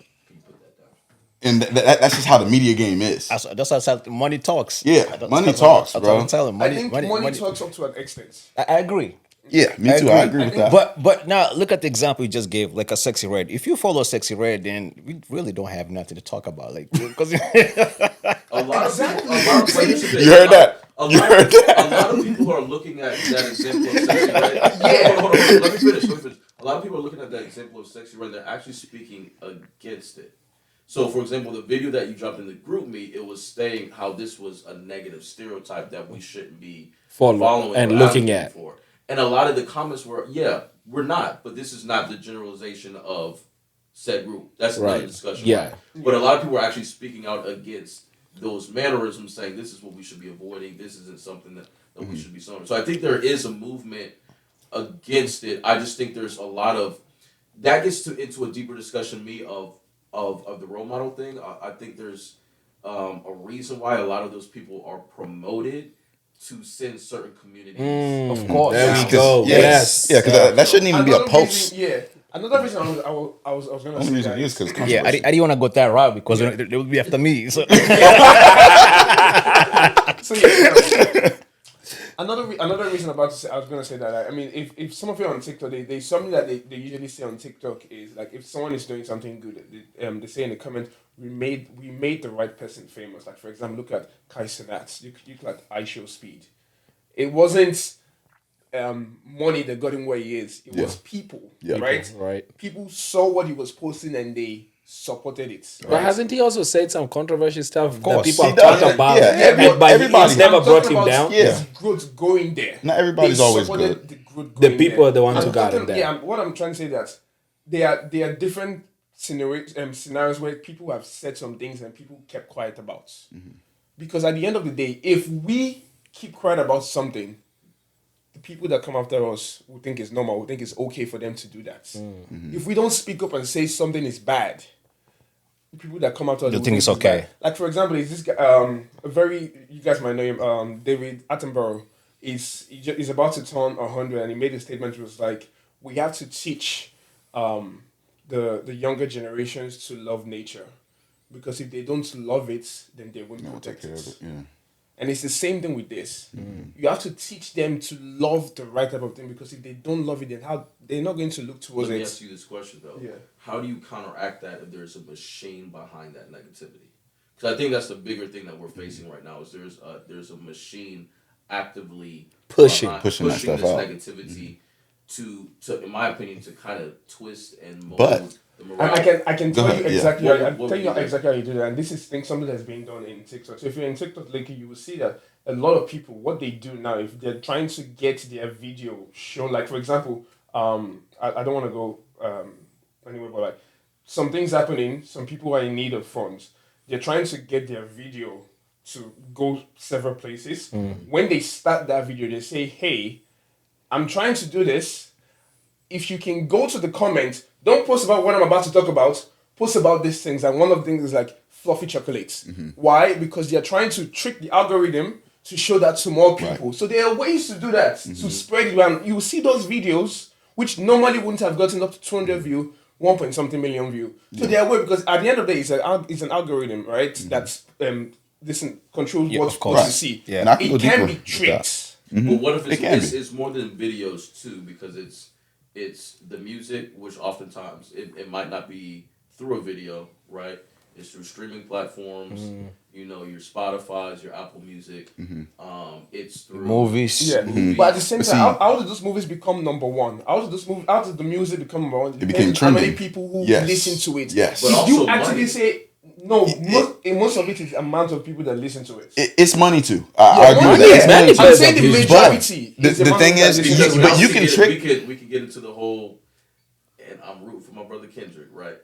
S4: and that's just how the media game is.
S1: That's what I said. Money talks.
S4: Yeah, money talks,
S1: That's
S4: bro.
S1: what I'm telling.
S2: I think money talks up to an extent.
S1: I agree.
S4: Yeah, me too. I agree with that.
S1: But now look at the example you just gave, like a Sexy Red. If you follow Sexy Red, then we really don't have nothing to talk about, like because
S3: A lot of people.
S4: You heard that?
S3: A
S4: You
S3: lot,
S4: heard that?
S3: a lot of people are looking at that example of Sexy Red. Hold on. Let me finish. A lot of people are looking at that example of Sexy Red. They're actually speaking against it. So, for example, the video that you dropped in the group meet, it was saying how this was a negative stereotype that we shouldn't be following
S6: and
S3: or
S6: looking
S3: advocating
S6: at.
S3: for. And a lot of the comments were, yeah, we're not, but this is not the generalization of said group. That's another
S6: Right.
S3: discussion.
S6: Yeah.
S3: Right? But a lot of people are actually speaking out against those mannerisms, saying this is what we should be avoiding. This isn't something that we should be showing. So I think there is a movement against it. I just think there's a lot of that gets into a deeper discussion of the role model thing. I think there's a reason why a lot of those people are promoted to send certain communities.
S1: of course.
S6: There we
S4: Because-
S6: go. Yes.
S4: Yeah, because that shouldn't even be a
S2: Another
S4: post.
S2: reason, another reason I was going to say
S4: Only reason
S2: that
S4: is because
S1: Yeah, I didn't want to go that route because they would be after me. So
S2: So yeah, another reason about to say, I was gonna say that I mean if some of you are on TikTok, they something that they usually say on TikTok is like if someone is doing something good, they say in the comment we made the right person famous. Like for example, look at Kai Cenat. You look at I Show Speed. It wasn't money that got him where he is. It was people, right?
S6: Right.
S2: People saw what he was posting and they supported it.
S6: But hasn't he also said some controversial stuff that
S1: course.
S6: people
S4: He
S6: have
S4: does.
S6: talked about?
S4: Yeah,
S6: but
S4: everybody-
S6: it's never
S2: I'm
S6: brought
S2: talking
S6: him
S2: about
S6: down.
S4: Yeah.
S2: his growth going there.
S4: Not everybody's
S2: They
S4: always
S2: supported
S4: good.
S2: The, growth
S6: The
S2: going
S6: people
S2: there.
S6: are the ones
S2: I'm
S6: who got
S2: talking-
S6: him there.
S2: Yeah, what I'm trying to say that there are different scenarios where people have said some things and people kept quiet about.
S4: Mm-hmm.
S2: Because at the end of the day, if we keep quiet about something, the people that come after us will think it's normal, will think it's okay for them to do that.
S4: Mm-hmm.
S2: If we don't speak up and say something is bad, the people that come after us
S1: They'll
S2: will
S1: think it's okay.
S2: bad. Like for example, is this guy, a very, you guys might know him, David Attenborough. He's about to turn 100 and he made a statement which was like, we have to teach the younger generations to love nature, because if they don't love it, then they won't protect
S4: Take care of
S2: it.
S4: it. Yeah.
S2: And it's the same thing with this. You have to teach them to love the right type of thing, because if they don't love it, then how they're not going to look towards
S3: Let me
S2: it.
S3: ask you this question though.
S2: Yeah.
S3: How do you counteract that if there's a machine behind that negativity? Because I think that's the bigger thing that we're facing right now is there's a machine actively
S6: Pushing
S3: behind-
S4: that stuff
S3: this
S4: out.
S3: negativity to in my opinion to kind of twist and mold
S4: But-
S3: the
S2: And
S3: morale.
S2: I can
S4: Go
S2: tell
S4: ahead,
S2: you
S4: yeah.
S2: exactly
S3: What
S2: how,
S3: would
S2: I'm telling
S3: you
S2: you
S3: do?
S2: exactly how you do that. And this is something that's being done in TikTok. So if you're in TikTok lately, you will see that a lot of people, what they do now, if they're trying to get their video shown, like for example, I don't want to go anywhere, but like some things happening, some people are in need of funds. They're trying to get their video to go several places. When they start that video, they say, hey, I'm trying to do this. If you can go to the comments, don't post about what I'm about to talk about, post about these things. And one of the things is like fluffy chocolates. Why? Because they're trying to trick the algorithm to show that to more people. So there are ways to do that, to spread it around. You will see those videos, which normally wouldn't have gotten up to 200 view, 1 point something million view. So there are ways, because at the end of the day, it's an algorithm, right? That's controls what
S1: of
S2: people
S1: course.
S2: see.
S1: Yeah.
S4: And I can go
S2: It can
S4: deeper
S2: be
S4: with
S2: tricked.
S3: But what if
S4: It can be.
S3: it's more than videos too? Because it's the music, which oftentimes it might not be through a video, right? It's through streaming platforms. you know, your Spotify's, your Apple Music. It's through
S1: Movies.
S2: Yeah,
S3: movies.
S2: but at the same
S4: But
S2: time,
S4: see-
S2: how did those movies become number one? How did the music become number one?
S4: It became
S2: Depends how many
S4: trending.
S2: people who
S4: Yes.
S2: listen to it.
S4: Yes.
S3: But
S2: If
S3: also
S2: you actually
S3: money.
S2: say no, most of it is amount of people that listen to it.
S4: It's money too. I agree with
S2: money
S4: that.
S2: is
S4: It's money
S6: money.
S4: too.
S2: I'm saying the
S6: But
S2: majority.
S4: the
S2: is amount
S4: thing
S2: of people
S4: is,
S2: that
S4: you-
S2: listen to
S4: but
S2: it.
S4: you can trick-
S3: We could get into the whole, and I'm rooting for my brother Kendrick, right?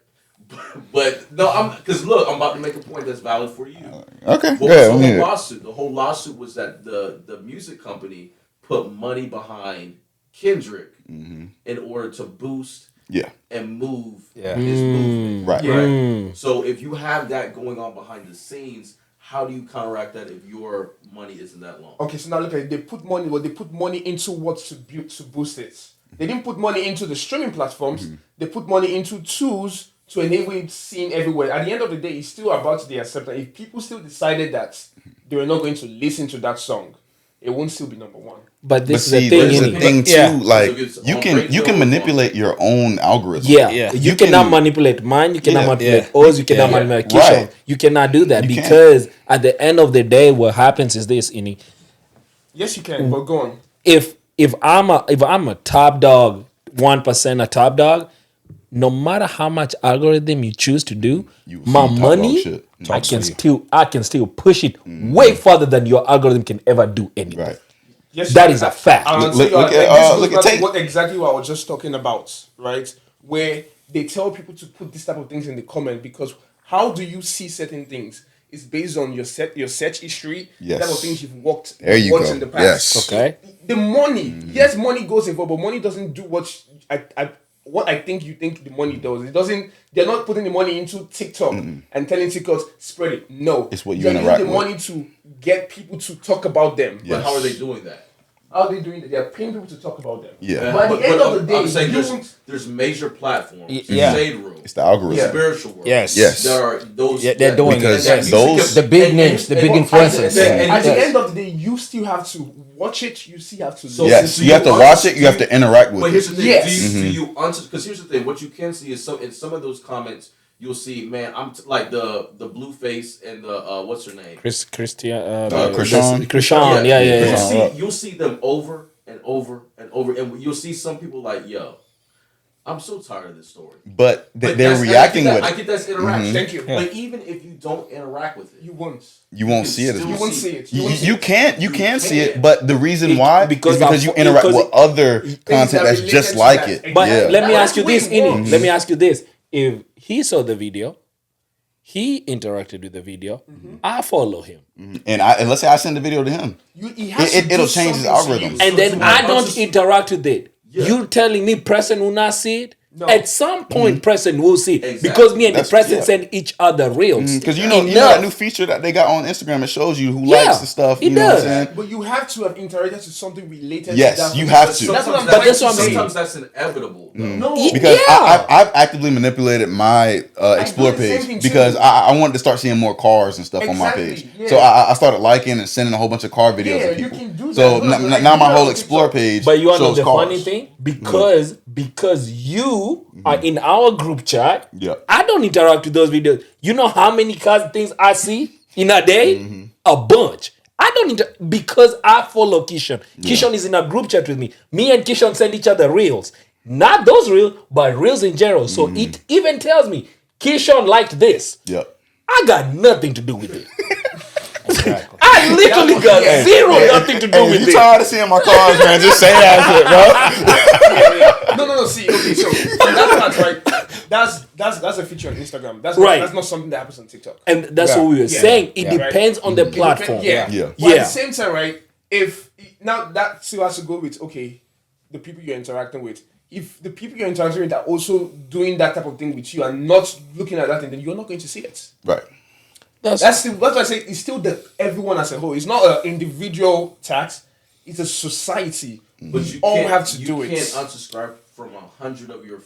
S3: But no, because look, I'm about to make a point that's valid for you.
S4: Okay,
S3: What
S4: yeah.
S3: was the whole lawsuit? The whole lawsuit was that the music company put money behind Kendrick in order to boost
S4: Yeah,
S3: and move
S1: Yeah.
S3: his movement.
S4: right.
S2: Yeah.
S3: So if you have that going on behind the scenes, how do you counteract that if your money isn't that long?
S2: Okay, so now look at it. They put money into what to build to boost it. They didn't put money into the streaming platforms. They put money into tools to enable it seen everywhere. At the end of the day, it's still about the acceptance. If people still decided that they were not going to listen to that song, it won't still be number one.
S6: But
S4: But
S6: this
S4: see,
S6: is the thing.
S4: there's a
S6: Ini.
S4: thing too.
S1: Yeah.
S4: Like
S3: So it's
S4: you
S3: on
S4: can
S3: radio,
S4: can
S3: it's on-
S4: manipulate your own algorithm.
S6: Yeah,
S1: Yeah.
S6: you,
S4: You
S6: cannot
S4: can-
S6: manipulate mine. You cannot
S4: Yeah.
S6: manipulate
S1: Yeah.
S6: ours. You cannot
S1: Yeah.
S6: manipulate
S4: Right.
S6: Keshawn. You cannot do that
S4: You can't.
S6: because at the end of the day, what happens is this: Ini.
S2: Yes, you can, but go on.
S6: If I'm a top dog, 1% a top dog, no matter how much algorithm you choose to do,
S4: You will
S6: my
S4: see top
S6: money,
S4: dog shit.
S6: I can still push it way further than your algorithm can ever do anything.
S4: Right.
S2: Yes,
S6: That
S2: you
S6: is
S2: can.
S6: a fact.
S2: And
S4: Look
S2: so
S4: at-
S2: this goes
S4: look at
S2: back to
S4: Tate.
S2: what exactly what I was just talking about, right? Where they tell people to put this type of things in the comment because how do you see certain things? It's based on your search history,
S4: Yes.
S2: type of things you've watched
S4: There you
S2: in the
S4: go.
S2: past.
S4: Yes.
S6: Okay.
S2: The money, yes, money goes involved, but money doesn't do what I think you think the money does. It doesn't. They're not putting the money into TikTok and telling TikTok spread it. No,
S4: It's what you
S2: they're using
S4: interact
S2: the
S4: with.
S2: money to get people to talk about them.
S4: Yeah.
S3: But how are they doing that?
S2: How are they doing that? They are paying people to talk about them.
S4: Yeah.
S2: But at the end of the day,
S3: I'm saying
S2: you
S3: there's,
S2: won't-
S3: there's major platforms,
S1: Yeah.
S3: Shade Room,
S4: It's the algorithm.
S2: Yeah.
S3: spiritual world.
S1: Yes.
S4: Yes.
S3: That are those.
S1: Yeah, they're
S3: that-
S1: doing
S4: Because
S1: it. Yes.
S4: those-
S1: the big names, the big
S2: But
S1: influencers.
S2: At the
S1: Yes.
S2: end of the day, you still have to watch it. You still have to
S3: So-
S2: listen.
S4: Yes,
S3: So
S4: you have to
S3: you
S4: watch
S3: un-
S4: it. You have to interact with
S3: But
S4: it.
S3: here's the thing:
S2: Yes.
S3: do you because here's the thing. What you can see is in some of those comments, you'll see, man, like the blue face and the what's her name?
S6: Keshawn.
S4: Keshawn?
S6: Keshawn. Yeah.
S3: You'll see them over and over and over, and you'll see some people like, yo, I'm so tired of this story.
S4: But
S3: But
S4: they're
S3: that's-
S4: reacting
S3: I
S4: with
S3: get
S4: it.
S3: I get that's interaction.
S2: Thank you.
S3: But even if you don't interact with it,
S2: You won't.
S4: You won't
S3: can
S4: see it as
S3: still
S4: much.
S2: You won't see it.
S4: You,
S2: won't see
S4: you
S2: it.
S4: can't you can see it,
S3: can.
S4: but the reason why
S6: because
S4: is because
S6: of-
S4: you interact
S6: because
S4: with
S6: it-
S4: other content
S2: that
S4: that's
S2: related
S4: just
S2: to
S4: like
S2: that.
S4: it.
S6: But
S4: yeah.
S6: let me
S2: That's
S6: ask you
S2: the way
S6: this,
S2: it
S6: Ini.
S2: works.
S6: Let me ask you this. If he saw the video, he interacted with the video, I follow him.
S4: and let's say I send the video to him.
S2: He has to
S4: It'll
S2: do
S4: change his
S2: something to
S4: algorithm.
S2: you.
S6: And
S3: So
S6: then
S3: to
S6: I
S3: my
S6: don't
S3: unsubs-
S6: interact with it.
S3: Yeah.
S6: You telling me Preston will not see it?
S2: No.
S6: At some point, Preston will see it.
S3: Exactly.
S6: Because me and the
S4: That's-
S6: Preston
S4: yeah.
S6: send each other reels.
S4: Because you know
S6: Enough.
S4: that new feature that they got on Instagram. It shows you who
S6: Yeah,
S4: likes the stuff.
S6: it
S4: You know
S6: does.
S4: what I'm saying?
S2: But you have to have interacted to something related
S4: Yes,
S2: to that.
S4: you have to.
S2: That's what I'm
S3: Sometimes
S6: But that's what I'm saying.
S3: sometimes that's inevitable. though.
S2: No.
S4: Because
S6: Yeah.
S4: I've actively manipulated my Explore
S2: do the same
S4: page
S2: thing
S4: because
S2: too.
S4: I wanted to start seeing more cars and stuff on my
S2: Exactly,
S4: page.
S2: yeah.
S4: So I started liking and sending a whole bunch of car videos
S2: Yeah,
S4: to
S2: you
S4: people.
S2: can do that.
S4: So
S2: No, like,
S4: now
S2: you
S4: my
S2: do
S4: whole
S2: that on
S4: Explore
S2: TikTok.
S4: page
S6: But you want to know
S4: shows
S6: the
S4: cars.
S6: funny thing? Because you are in our group chat.
S4: Yeah.
S6: I don't interact with those videos. You know how many cars things I see in a day?
S4: Mm-hmm.
S6: A bunch. I don't because I follow Keshawn. Keshawn is in a group chat with me. Me and Keshawn send each other reels. Not those reels, but reels in general. So
S4: Mm-hmm.
S6: it even tells me Keshawn liked this.
S4: Yeah.
S6: I got nothing to do with it.
S1: Exactly.
S6: I literally got zero nothing to do
S4: Hey,
S6: with
S4: you
S6: it.
S4: tired of seeing my cars, man? Just say that shit, bro.
S2: No. See, okay, so that part, right? That's a feature on Instagram.
S6: Right.
S2: That's not something that happens on TikTok.
S6: And that's
S1: Yeah.
S6: what we were
S1: Yeah.
S6: saying. It
S1: Yeah.
S6: depends on the platform.
S2: Yeah.
S4: Yeah.
S2: But at
S6: Yeah.
S2: the same time, right? If now that still has to go with the people you're interacting with. If the people you're interacting with are also doing that type of thing with you and not looking at that thing, then you're not going to see it.
S4: Right.
S2: That's what I say. It's still everyone as a whole. It's not an individual tax. It's a society.
S3: But you
S2: all
S3: can't,
S2: have to
S3: you
S2: do it.
S3: can't unsubscribe from 100 of your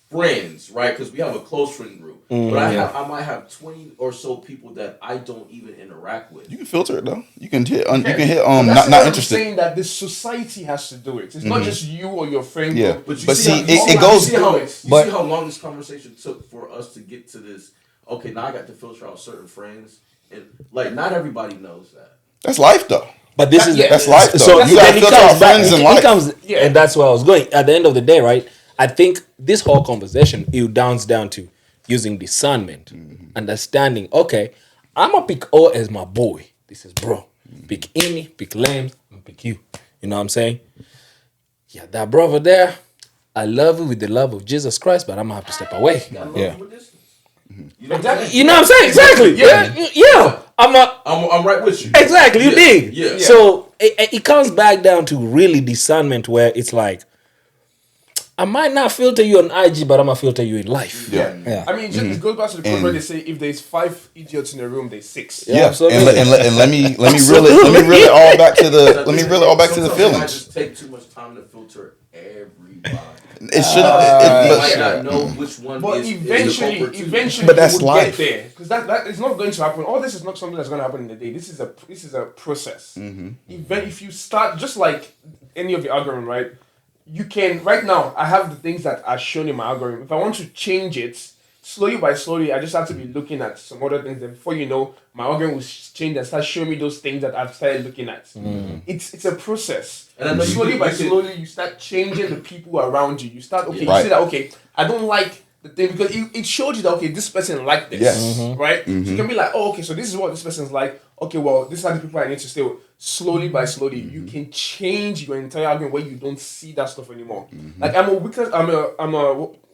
S3: friends, right? Because we have a close friend group. But I might have 20 or so people that I don't even interact with.
S4: You can filter it though. You can hit you can hit
S2: That's
S4: not
S2: what I'm
S4: interested.
S2: saying that the society has to do it. It's not just you or your friend
S4: Yeah.
S2: group.
S3: But you
S4: But
S3: see,
S4: see,
S3: how,
S4: it-
S3: you see
S4: it
S3: how-
S4: goes-
S3: You see how,
S1: but-
S3: see how long this conversation took for us to get to this. Okay, now I got to filter out certain friends. And like, not everybody knows that.
S4: That's life, though.
S6: But this is
S4: That's life, though.
S6: So
S4: You
S6: then
S4: gotta
S6: it
S4: filter out
S6: comes back.
S4: friends in
S6: It
S4: life.
S6: comes, and that's where I was going. At the end of the day, right? I think this whole conversation it downs down to using discernment, understanding. Okay, I'm gonna pick O as my boy. This is bro. Pick Ini, pick Lem, and pick you. You know what I'm saying? Yeah, that brother there. I love you with the love of Jesus Christ, but I'm gonna have to step away.
S1: Yeah.
S3: You know exactly.
S6: You know what I'm saying? Exactly. Yeah.
S3: I'm right with you.
S6: Exactly, you
S3: Yeah,
S6: dig.
S3: yeah.
S6: So it comes back down to really discernment where it's like, I might not filter you on IG, but I'm gonna filter you in life.
S1: Yeah.
S2: I mean, it goes back to the point where they say if there's 5 idiots in a room, there's 6.
S6: Yeah,
S4: Yeah,
S6: absolutely.
S4: and let me reel it all back to the
S3: Sometimes
S4: feelings.
S3: I just take too much time to filter everybody.
S4: It should.
S3: You might not know which one
S2: But
S3: is
S2: eventually,
S4: But that's
S2: you will
S4: life.
S2: get there because that is not going to happen. All this is not something that's going to happen in the day. This is a process. If you start just like any of the algorithm, right? You can right now. I have the things that are shown in my algorithm. If I want to change it slowly by slowly, I just have to be looking at some other things. And before you know, my algorithm will change and start showing me those things that I've started looking at. It's a process.
S3: And I know
S2: slowly
S3: you
S2: by
S3: can-
S2: slowly, you start changing the people around you. You start you
S4: Right.
S2: see that I don't like the thing because it showed you that this person liked this,
S4: Yes.
S2: right? So you can be like, oh, okay, so this is what this person's like. Okay, well, this are the people I need to stay with. Slowly by slowly, you can change your entire argument where you don't see that stuff anymore. Like I'm a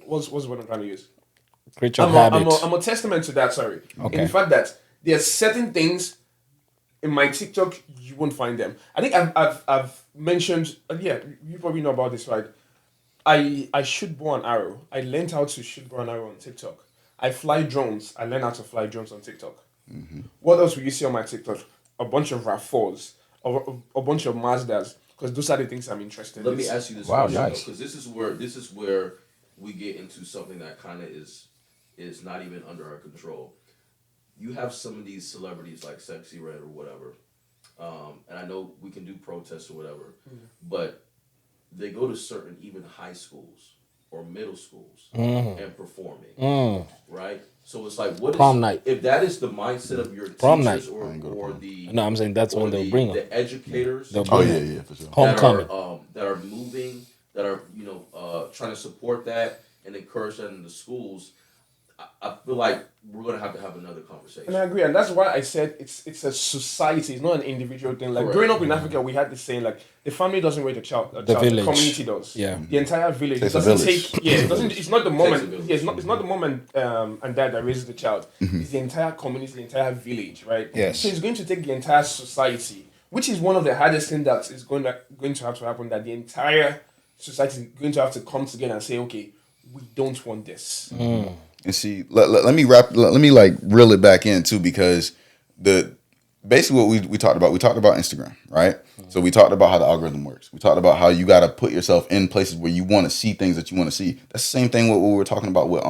S2: what's what I'm trying to use.
S6: Creature of habit.
S2: I'm a testament to that. Sorry,
S1: Okay.
S2: in the fact that there are certain things in my TikTok you won't find them. I think I've mentioned. You probably know about this, right? I shoot bow and arrow. I learned how to shoot bow and arrow on TikTok. I fly drones. I learned how to fly drones on TikTok. What else will you see on my TikTok? A bunch of RAV4s, a bunch of Mazdas, because those are the things I'm interested in.
S3: Let me ask you this
S1: Wow,
S3: question,
S1: nice.
S3: because this is where we get into something that kind of is not even under our control. You have some of these celebrities like Sexy Red or whatever, and I know we can do protests or whatever, but they go to certain even high schools or middle schools and performing, right? So it's like, what is
S6: Prom night.
S3: if that is the mindset of your
S6: Prom
S3: teachers
S6: night.
S3: or the
S6: No, I'm saying that's
S3: or
S6: when they'll
S3: the-
S6: bring them.
S3: the educators
S6: They'll
S4: Oh
S6: bring
S4: yeah,
S6: them.
S4: yeah, for sure.
S6: Homecoming.
S3: that are moving, that are trying to support that and encourage that in the schools. I feel like we're gonna have to have another conversation.
S2: And I agree, and that's why I said it's a society. It's not an individual thing. Like
S3: Correct.
S2: growing up in Africa, we had this saying like the family doesn't raise the child, the
S6: village.
S2: community does.
S6: Yeah.
S2: the entire village. It
S4: Takes a
S2: doesn't
S4: village.
S2: take. Yeah, it doesn't. It's not the moment.
S3: a village.
S2: Yeah, it's not the moment and dad that raises the child. It's the entire community, the entire village, right?
S1: Yes.
S2: So it's going to take the entire society, which is one of the hardest things that is going to have to happen. That the entire society is going to have to come together and say, okay, we don't want this.
S4: And see, let me like reel it back in too, because basically what we talked about Instagram, right? So we talked about how the algorithm works. We talked about how you got to put yourself in places where you want to see things that you want to see. That's the same thing what we were talking about with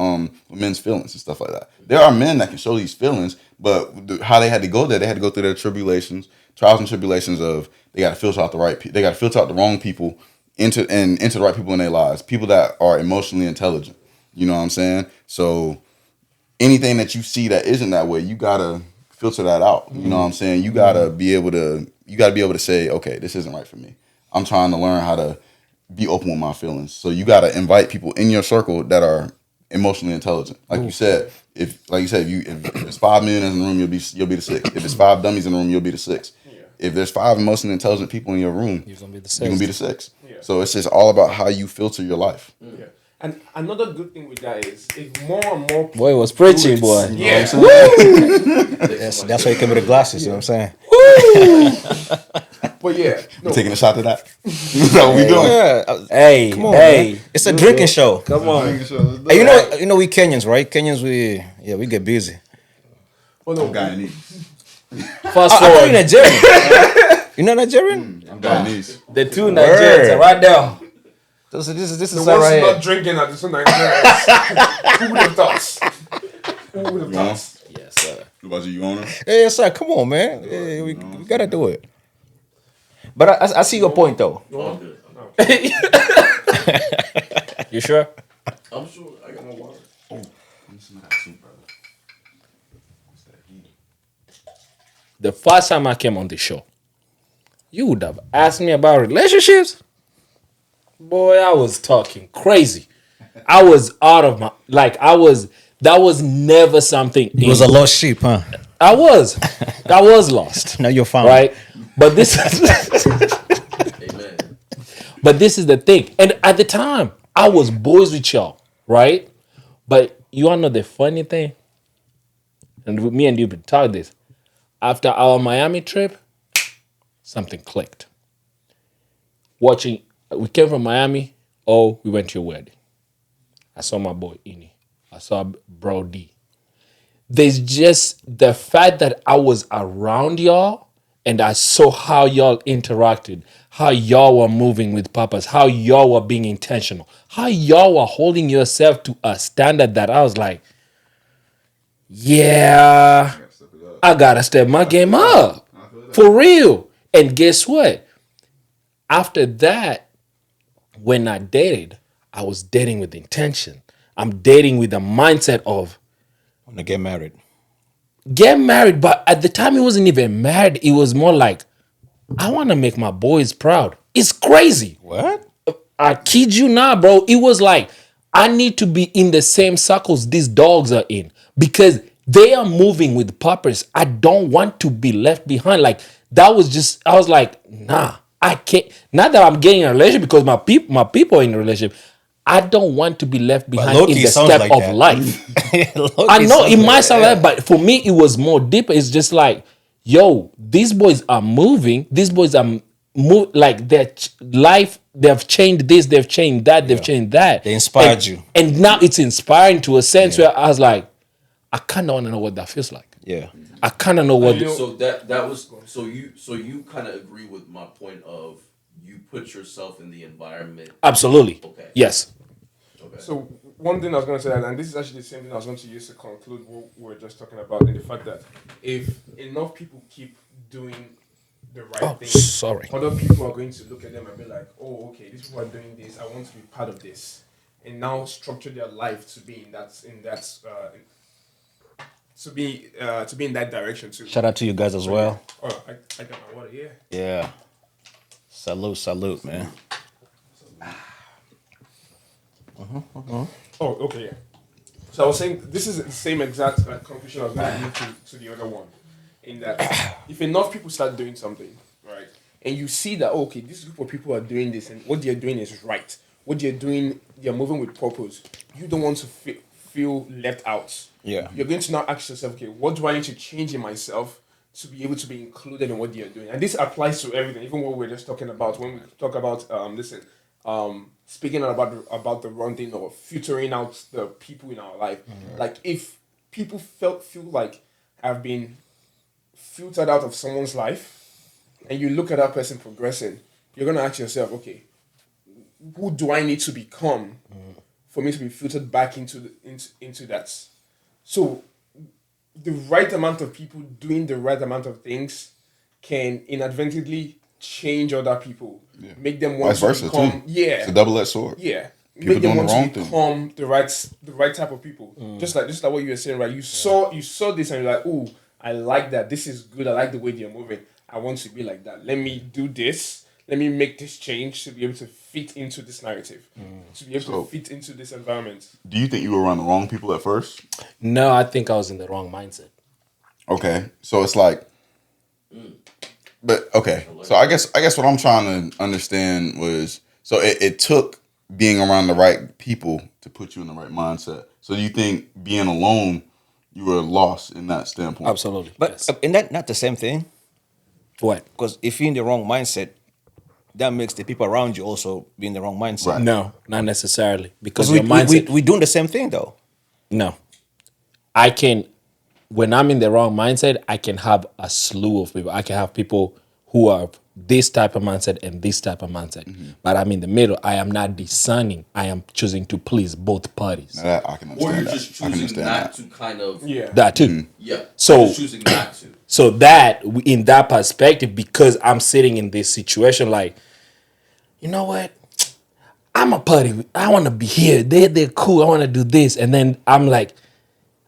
S4: men's feelings and stuff like that. There are men that can show these feelings, but how they had to go there, they had to go through their trials and tribulations of they got to filter out they got to filter out the wrong people into the right people in their lives, people that are emotionally intelligent. You know what I'm saying? So anything that you see that isn't that way, you gotta filter that out. You know what I'm saying? You gotta be able to say, okay, this isn't right for me. I'm trying to learn how to be open with my feelings. So you gotta invite people in your circle that are emotionally intelligent. Like you said, if there's 5 million in the room, you'll be the 6th. If there's 5 dummies in the room, you'll be the 6th. If there's 5 emotionally intelligent people in your room,
S6: You're gonna be the
S4: you're gonna be the
S6: sixth.
S4: 6th.
S2: Yeah.
S4: So it's just all about how you filter your life.
S2: Yeah. And another good thing with that is if more and more
S6: Boy, it was preaching, boy.
S2: Yeah.
S1: That's why you came with the glasses. You know what I'm saying?
S2: But yeah, no.
S4: Taking a shot to that. That's what we doing.
S1: Yeah.
S6: Hey,
S1: Come on,
S6: hey.
S1: man. It's a drinking show.
S6: Come on.
S1: Hey, you know we Kenyans, right? Kenyans, we get busy.
S2: Oh, no.
S4: Guyanese.
S6: Fast
S1: I know you're
S6: forward.
S1: Nigerian. You know Nigerian?
S4: I'm Guyanese.
S6: The two Nigerians are right there.
S1: This is
S2: The
S1: that
S2: ones
S1: right
S2: not
S1: here.
S2: drinking at the same Nigerians. Who would have thought? Who would have
S4: You know?
S2: thought?
S6: Yes, sir.
S4: What about you owner?
S1: Hey, sir, come on, man. Hey, we gotta do it. But I see your point though.
S3: All good.
S6: You sure?
S3: I'm sure I got my water.
S6: the first time I came on the show, you would have asked me about relationships. Boy, I was talking crazy. I was out of my that was never something.
S1: It was a lost sheep, huh?
S6: I was lost.
S1: Now you're found.
S6: Right? But this
S3: Amen.
S6: but this is the thing. And at the time, I was boys with y'all, right? But you wanna know the funny thing? And me and you been talking this. After our Miami trip, something clicked. We came from Miami. Oh, we went to your wedding. I saw my boy Ini. I saw Bro D. There's just the fact that I was around y'all and I saw how y'all interacted, how y'all were moving with purpose, how y'all were being intentional, how y'all were holding yourself to a standard that I was like, yeah, I gotta step my game up. For real. And guess what? After that, when I dated, I was dating with intention. I'm dating with the mindset of
S1: Want to get married?
S6: get married, but at the time it wasn't even married. It was more like, I want to make my boys proud. It's crazy.
S1: What?
S6: I kid you not, bro. It was like, I need to be in the same circles these dogs are in because they are moving with purpose. I don't want to be left behind. Like, that was just, I was like, nah, I can't. Not that I'm getting in a relationship because my people are in a relationship. I don't want to be left behind in
S1: low-key
S6: the
S1: sounds
S6: step
S1: like
S6: of
S1: that.
S6: life.
S1: Low-key
S6: I know
S1: sounds
S6: it
S1: like
S6: might
S1: that,
S6: sound
S1: yeah.
S6: like, but for me, it was more deeper. It's just like, yo, these boys are moving. These boys are like their life. They've changed this. They've changed that. They've changed that.
S1: They inspired
S6: And-
S1: you.
S6: and now it's inspiring to a sense where I was like, I kind of want to know what that feels like.
S1: Yeah.
S6: I kind of know what.
S3: So that was so you kind of agree with my point of you put yourself in the environment.
S6: Absolutely.
S3: Okay.
S6: Yes.
S3: Okay.
S2: So one thing I was going to say, and this is actually the same thing I was going to use to conclude what we were just talking about, in the fact that if enough people keep doing the right thing,
S6: Sorry.
S2: other people are going to look at them and be like, oh, okay, these people are doing this. I want to be part of this, and now structure their life to be in that to be in that direction too.
S1: Shout out to you guys as well.
S2: Oh, I got my water here.
S1: Yeah. Salute, man.
S2: Oh, okay, yeah. So I was saying this is the same exact conclusion I was going to give to the other one, in that if enough people start doing something, right, and you see that, oh, okay, this group of people are doing this and what they're doing is right, what they're doing, they're moving with purpose, you don't want to feel left out.
S1: Yeah.
S2: You're going to now ask yourself, okay, what do I need to change in myself to be able to be included in what they're doing? And this applies to everything, even what we're just talking about when we talk about speaking about the wrong thing or filtering out the people in our life. Like if people feel like I've been filtered out of someone's life, and you look at that person progressing, you're gonna ask yourself, okay, who do I need to become for me to be filtered back into that? So the right amount of people doing the right amount of things can inadvertently change other people, make them want
S4: Vice
S2: to
S4: versa
S2: become,
S4: too.
S2: yeah,
S4: It's a double-edged sword.
S2: yeah,
S4: People
S2: make them
S4: doing
S2: want
S4: the wrong
S2: to
S4: thing.
S2: become the right type of people. Just like what you were saying, right? You saw this and you're like, oh, I like that. This is good. I like the way they're moving. I want to be like that. Let me do this. Let me make this change to be able to fit into this narrative, to be able to fit into this environment.
S4: Do you think you were around the wrong people at first?
S6: No, I think I was in the wrong mindset.
S4: Okay, so it's like, but okay. So I guess what I'm trying to understand was, so it took being around the right people to put you in the right mindset. So do you think being alone, you were lost in that standpoint?
S6: Absolutely.
S1: But
S6: yes.
S1: isn't that not the same thing?
S6: What?
S1: Because if you're in the wrong mindset, that makes the people around you also be in the wrong mindset.
S4: Right.
S6: No, not necessarily. Because
S1: Because
S6: your mindset.
S1: we doing the same thing though.
S6: No. I can, when I'm in the wrong mindset, I can have a slew of people. I can have people who are this type of mindset and this type of mindset. But I'm in the middle. I am not discerning. I am choosing to please both parties.
S4: That, I can
S3: Or
S4: understand
S3: you're
S4: that.
S3: just
S4: I can
S3: choosing
S4: understand
S3: not
S4: that.
S3: to kind of
S6: That too.
S3: yeah.
S6: So-
S3: Just choosing not to.
S6: So that, in that perspective, because I'm sitting in this situation like, you know what? I'm a party. I want to be here. They're cool. I want to do this. And then I'm like,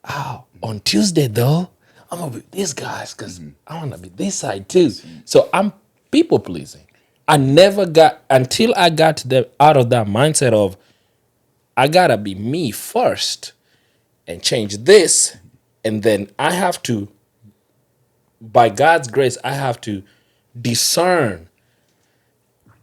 S6: oh, on Tuesday though, I'm gonna be these guys because I want to be this side too. So I'm people pleasing. I never got until I got to out of that mindset of I gotta be me first and change this, and then I have to, by God's grace, I have to discern.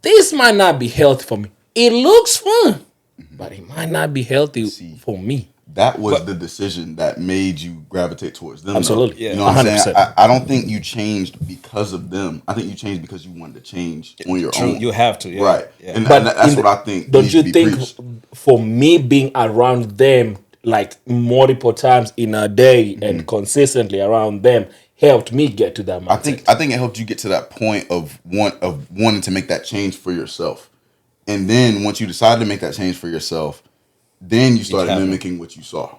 S6: This might not be healthy for me. It looks fun, but it might not be healthy for me.
S4: That was the decision that made you gravitate towards them.
S6: Absolutely.
S4: Though.
S1: Yeah.
S4: You know what I'm
S6: 100%.
S4: saying? I don't think you changed because of them. I think you changed because you wanted to change on your
S1: True,
S4: own.
S1: you have to, yeah.
S4: Right.
S1: Yeah.
S4: And
S6: But
S4: that's
S6: in
S4: what I think.
S6: Don't
S4: needs
S6: you
S4: to be
S6: think
S4: preached.
S6: for me being around them like multiple times in a day and consistently around them helped me get to that mindset?
S4: I think it helped you get to that point of wanting to make that change for yourself. And then once you decided to make that change for yourself, then you started
S1: happened.
S4: mimicking what you saw.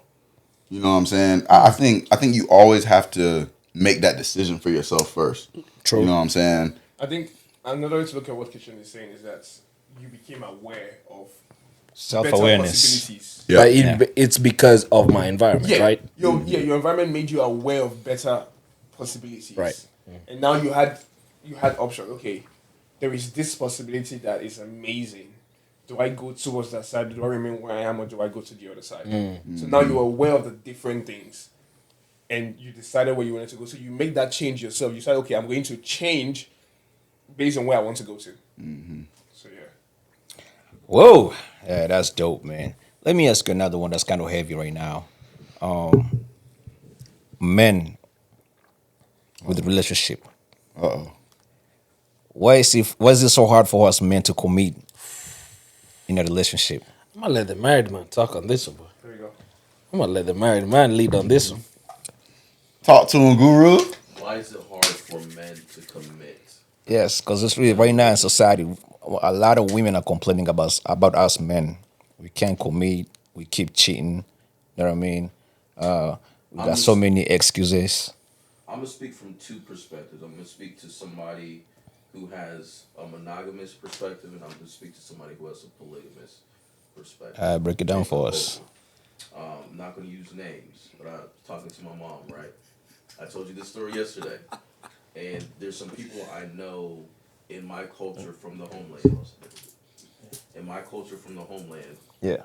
S4: You know what I'm saying? I think you always have to make that decision for yourself first.
S6: True.
S4: You know what I'm saying?
S2: I think another way to look at what Keshawn is saying is that you became aware of better
S1: Self-awareness.
S2: possibilities.
S4: Yeah.
S6: But it's because of my environment,
S2: Yeah,
S6: right?
S2: your environment made you aware of better possibilities.
S6: Right.
S2: And now you had options. Okay, there is this possibility that is amazing. Do I go towards that side? Do I remain where I am, or do I go to the other side? So now you're aware of the different things, and you decided where you wanted to go. So you make that change yourself. You say, okay, I'm going to change based on where I want to go to. So yeah.
S1: Whoa, yeah, that's dope, man. Let me ask you another one that's kind of heavy right now. Men with relationship.
S4: Uh-oh.
S1: Why is it so hard for us men to commit in a relationship?
S6: I'm gonna let the married man talk on this one, boy.
S2: There you go.
S6: I'm gonna let the married man lead on this one.
S4: Talk to him, Guru.
S3: Why is it hard for men to commit?
S1: Yes, because it's really right now in society, a lot of women are complaining about us men. We can't commit. We keep cheating. You know what I mean? We got so many excuses.
S3: I'm gonna speak from two perspectives. I'm gonna speak to somebody who has a monogamous perspective, and I'm gonna speak to somebody who has a polygamous perspective.
S1: Break it down for us.
S3: I'm not gonna use names, but I was talking to my mom, right? I told you this story yesterday, and there's some people I know in my culture from the homeland.
S1: Yeah.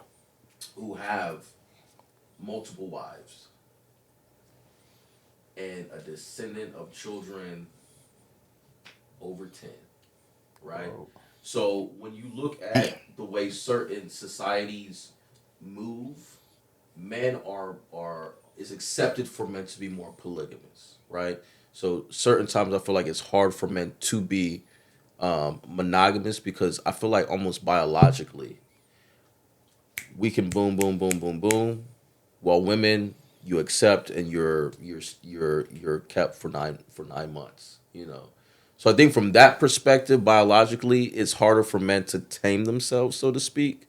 S3: Who have multiple wives and a descendant of children over 10, right?
S1: Whoa.
S3: So when you look at the way certain societies move, men it's accepted for men to be more polygamous, right? So certain times I feel like it's hard for men to be monogamous because I feel like almost biologically we can boom, boom, boom, boom, boom, while women you accept and you're kept for nine months, you know. So I think from that perspective, biologically, it's harder for men to tame themselves, so to speak.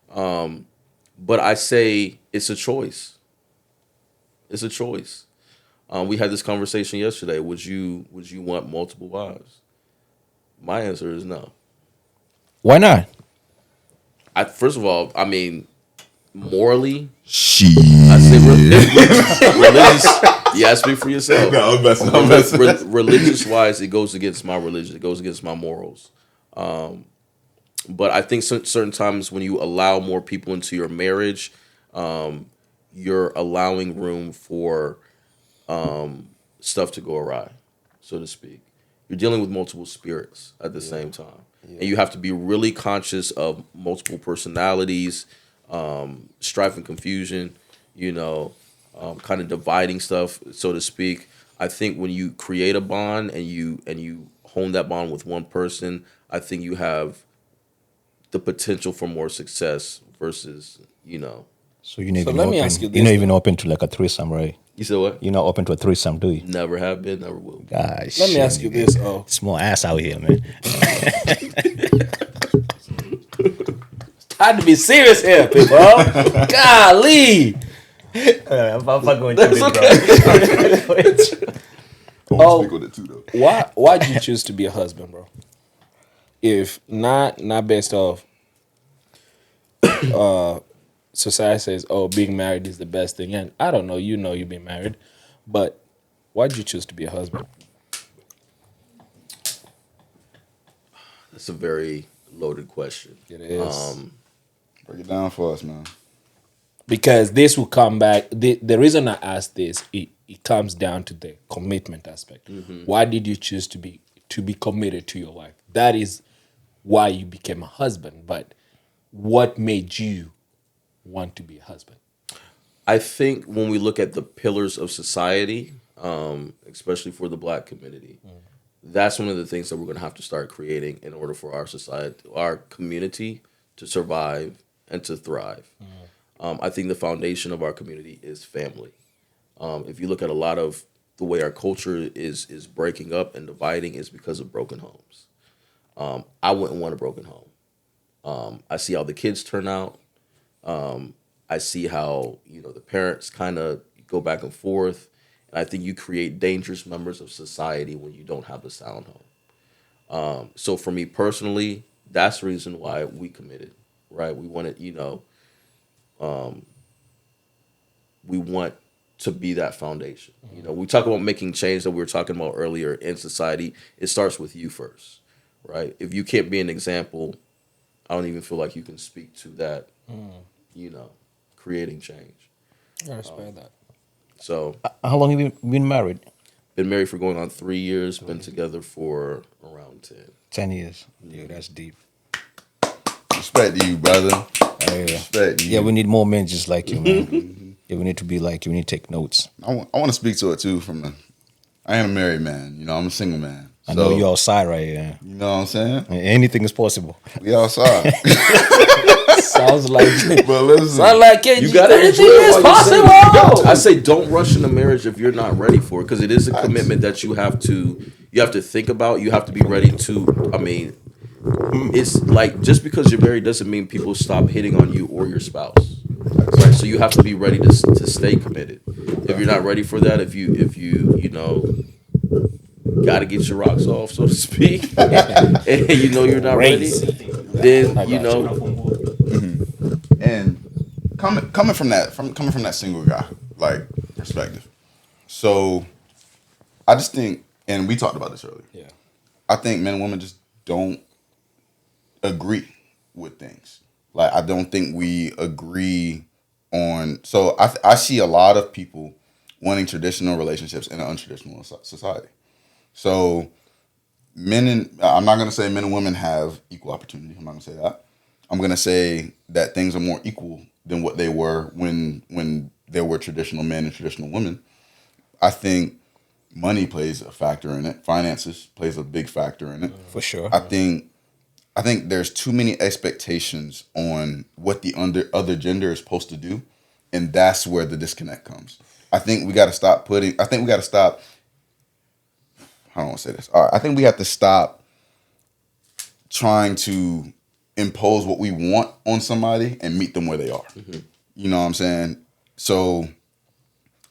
S3: But I say it's a choice. It's a choice. We had this conversation yesterday. Would you want multiple wives? My answer is no.
S1: Why not?
S3: First of all, I mean, morally,
S4: She.
S3: I say religious. Yeah, speak for yourself.
S4: No, I'm messing.
S3: Religious wise, it goes against my religion. It goes against my morals. But I think certain times when you allow more people into your marriage, you're allowing room for stuff to go awry, so to speak. You're dealing with multiple spirits at the same time. And you have to be really conscious of multiple personalities, strife and confusion, you know, kind of dividing stuff, so to speak. I think when you create a bond and you hone that bond with one person, I think you have the potential for more success versus, you know.
S1: So you're not
S6: So
S1: even
S6: let me
S1: open.
S6: ask you
S1: You're not
S6: this,
S1: even open to like a threesome, right?
S3: You said what?
S1: You're not open to a threesome, do you?
S3: Never have been, never will.
S1: Gosh.
S6: Let me ask you this.
S1: Small ass out here, man.
S6: Time to be serious here, people. Golly.
S1: I'm fucking with
S6: That's okay.
S4: Oh, speak on it too, though.
S6: Why'd you choose to be a husband, bro? If not based off society says, oh, being married is the best thing. And I don't know, you've been married, but Why did you choose to be a husband?
S3: That's a very loaded question.
S6: It is.
S4: Break it down for us, man.
S6: Because this will come back. The reason I ask this, it comes down to the commitment aspect. Why did you choose to be committed to your wife? That is why you became a husband. But what made you want to be a husband?
S3: I think when we look at the pillars of society, especially for the Black community, that's one of the things that we're going to have to start creating in order for our society, our community, to survive and to thrive. I think the foundation of our community is family. If you look at a lot of the way our culture is breaking up and dividing, is because of broken homes. I wouldn't want a broken home. I see how the kids turn out. I see how the parents kind of go back and forth, and I think you create dangerous members of society when you don't have a sound home. So for me personally, that's the reason why we committed. Right? We wanted, we want to be that foundation. We talk about making change that we were talking about earlier in society. It starts with you first, right? If you can't be an example, I don't even feel like you can speak to that, creating change.
S6: I respect that.
S3: So,
S1: How long have you been married?
S3: been married for going on 3 years, been together for around 10.
S1: 10 years. Yeah, that's deep.
S4: Respect to you, brother.
S1: Yeah.
S4: Respect to you.
S1: Yeah, we need more men just like you, man. Yeah, we need to be like you. We need to take notes.
S4: I want to speak to it too. I am a married man. I'm a single man.
S1: I know you're outside right here.
S4: You know what I'm saying?
S1: Anything is possible.
S4: We outside.
S6: Sounds like
S4: But listen,
S6: sounds like it.
S3: You gotta
S6: Anything
S3: enjoy it
S6: is
S3: while you're
S6: possible.
S3: single. I say don't rush into marriage if you're not ready for it, because it is a commitment that you have to think about. You have to be ready to. I mean, it's like just because you're married doesn't mean people stop hitting on you or your spouse. Right? So you have to be ready to stay committed. If you're not ready for that, if you got to get your rocks off, so to speak, and you're not ready, then
S4: and coming from that single guy perspective. So I just think, and we talked about this earlier.
S6: Yeah.
S4: I think men and women just don't agree with things. Like, I don't think we agree on. So I see a lot of people wanting traditional relationships in an untraditional society. So I'm not going to say men and women have equal opportunity. I'm not going to say that. I'm going to say that things are more equal than what they were when there were traditional men and traditional women. I think money plays a factor in it. Finances plays a big factor in it.
S1: For sure.
S4: I think there's too many expectations on what the other gender is supposed to do, and that's where the disconnect comes. I think we got to stop. I don't want to say this. All right, I think we have to stop trying to impose what we want on somebody and meet them where they are. Mm-hmm. You know what I'm saying? So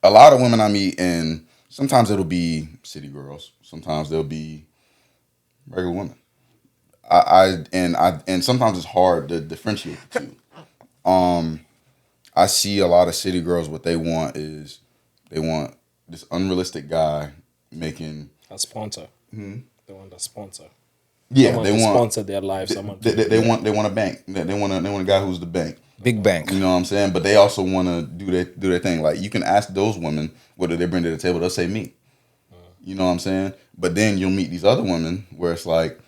S4: a lot of women I meet, and sometimes it'll be city girls, sometimes they'll be regular women. And sometimes it's hard to differentiate the two. I see a lot of city girls. What they want is this unrealistic guy making
S6: a sponsor. Mm-hmm. They want a sponsor.
S4: Yeah,
S6: they want to sponsor their life.
S4: They want a bank. They want a guy who's the bank.
S1: Big bank.
S4: You know what I'm saying? But they also want to do their thing. Like, you can ask those women what do they bring to the table. They'll say me. You know what I'm saying? But then you'll meet these other women where it's like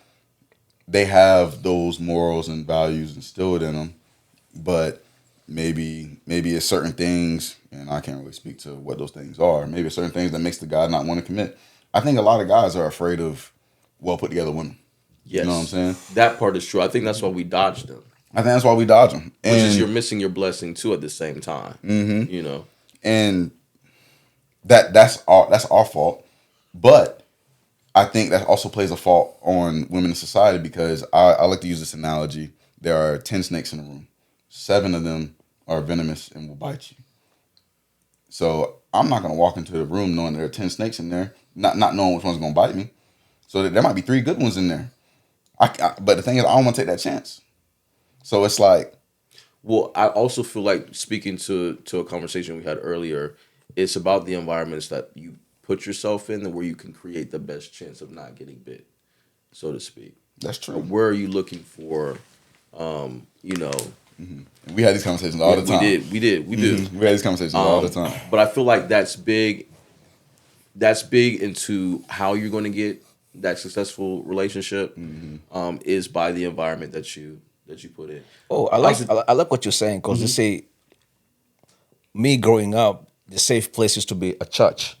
S4: they have those morals and values instilled in them, but maybe it's certain things, and I can't really speak to what those things are. Maybe it's certain things that makes the guy not want to commit. I think a lot of guys are afraid of well put together women.
S3: Yes.
S4: You know what I'm saying?
S3: That part is true. I think that's why we dodge them.
S4: I think that's why we dodge them.
S3: Which is you're missing your blessing too at the same time. Mm-hmm. You know,
S4: and that's our fault. But I think that also plays a fault on women in society, because I like to use this analogy. There are 10 snakes in a room. 7 of them are venomous and will bite you. So I'm not going to walk into the room knowing there are 10 snakes in there, not knowing which one's going to bite me. So there might be 3 good ones in there. But the thing is, I don't want to take that chance. So it's like...
S3: Well, I also feel like, speaking to a conversation we had earlier, it's about the environments that you put yourself in, and where you can create the best chance of not getting bit, so to speak.
S4: That's true.
S3: Where are you looking for, you know?
S4: We had these conversations all the time.
S3: We did.
S4: We had these conversations all the time.
S3: But I feel like that's big. That's big into how you're going to get that successful relationship. Is by the environment that you put in.
S1: Oh, I like what you're saying because you say, me growing up, the safe place used to be a church.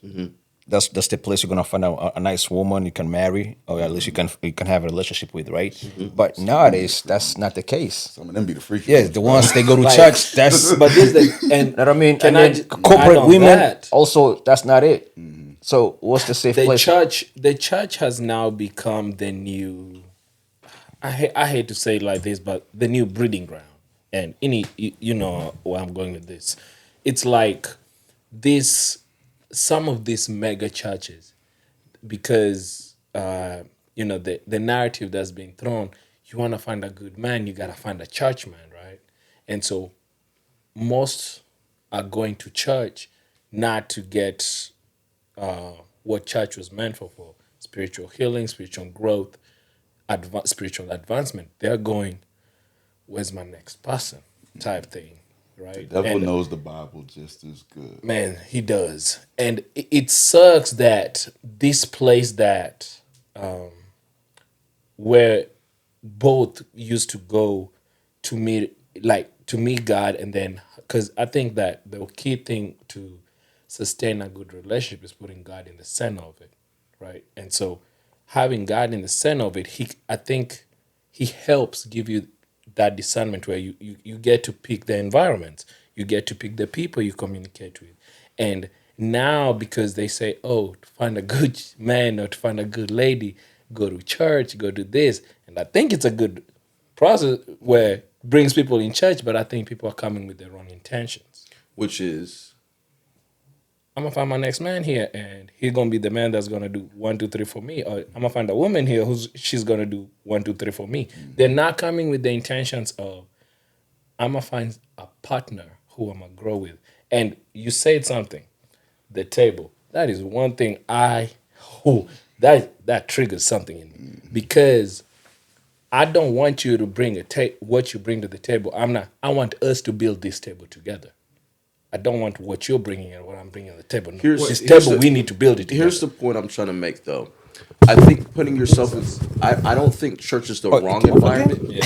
S1: That's the place you're gonna find a nice woman you can marry, or at least you can have a relationship with, right? But nowadays, that's not the case.
S4: Some of them be the freaky.
S1: Yeah, the ones they go to church. That's
S6: But this the and
S1: you know what I mean.
S6: Can
S1: And
S6: I
S1: then
S6: just add
S1: corporate
S6: on
S1: women
S6: that?
S1: also. That's not it. So what's the safe place?
S6: the church has now become the new. I hate to say it like this, but the new breeding ground. And you know where I'm going with this. It's like some of these mega churches, because you know the narrative that's being thrown. You want to find a good man, you gotta find a church man, right? And so most are going to church not to get what church was meant for spiritual healing, spiritual growth, spiritual advancement. They're going, where's my next person type thing, right?
S4: The devil
S6: And,
S4: knows the Bible just as good.
S6: man, he does. And it sucks that this place that where both used to go to meet God, and then because I think that the key thing to sustain a good relationship is putting God in the center of it, right? And so having God in the center of it, I think he helps give you that discernment where you get to pick the environment, you get to pick the people you communicate with. And now, because they say, oh, to find a good man or to find a good lady, go to church, go to this. And I think it's a good process where it brings people in church, but I think people are coming with their own intentions.
S3: Which is,
S6: I'm gonna find my next man here, and he's gonna be the man that's gonna do 1, 2, 3 for me. Or I'm gonna find a woman here she's gonna do 1, 2, 3 for me. They're not coming with the intentions of I'm gonna find a partner who I'm gonna grow with. And you said something, the table. That is one thing that triggers something in me, because I don't want you to bring what you bring to the table. I want us to build this table together. I don't want what you're bringing and what I'm bringing to the table. No. We need to build it together.
S3: Here's the point I'm trying to make, though. I think putting yourself in... I don't think church is the wrong environment.
S6: Yeah.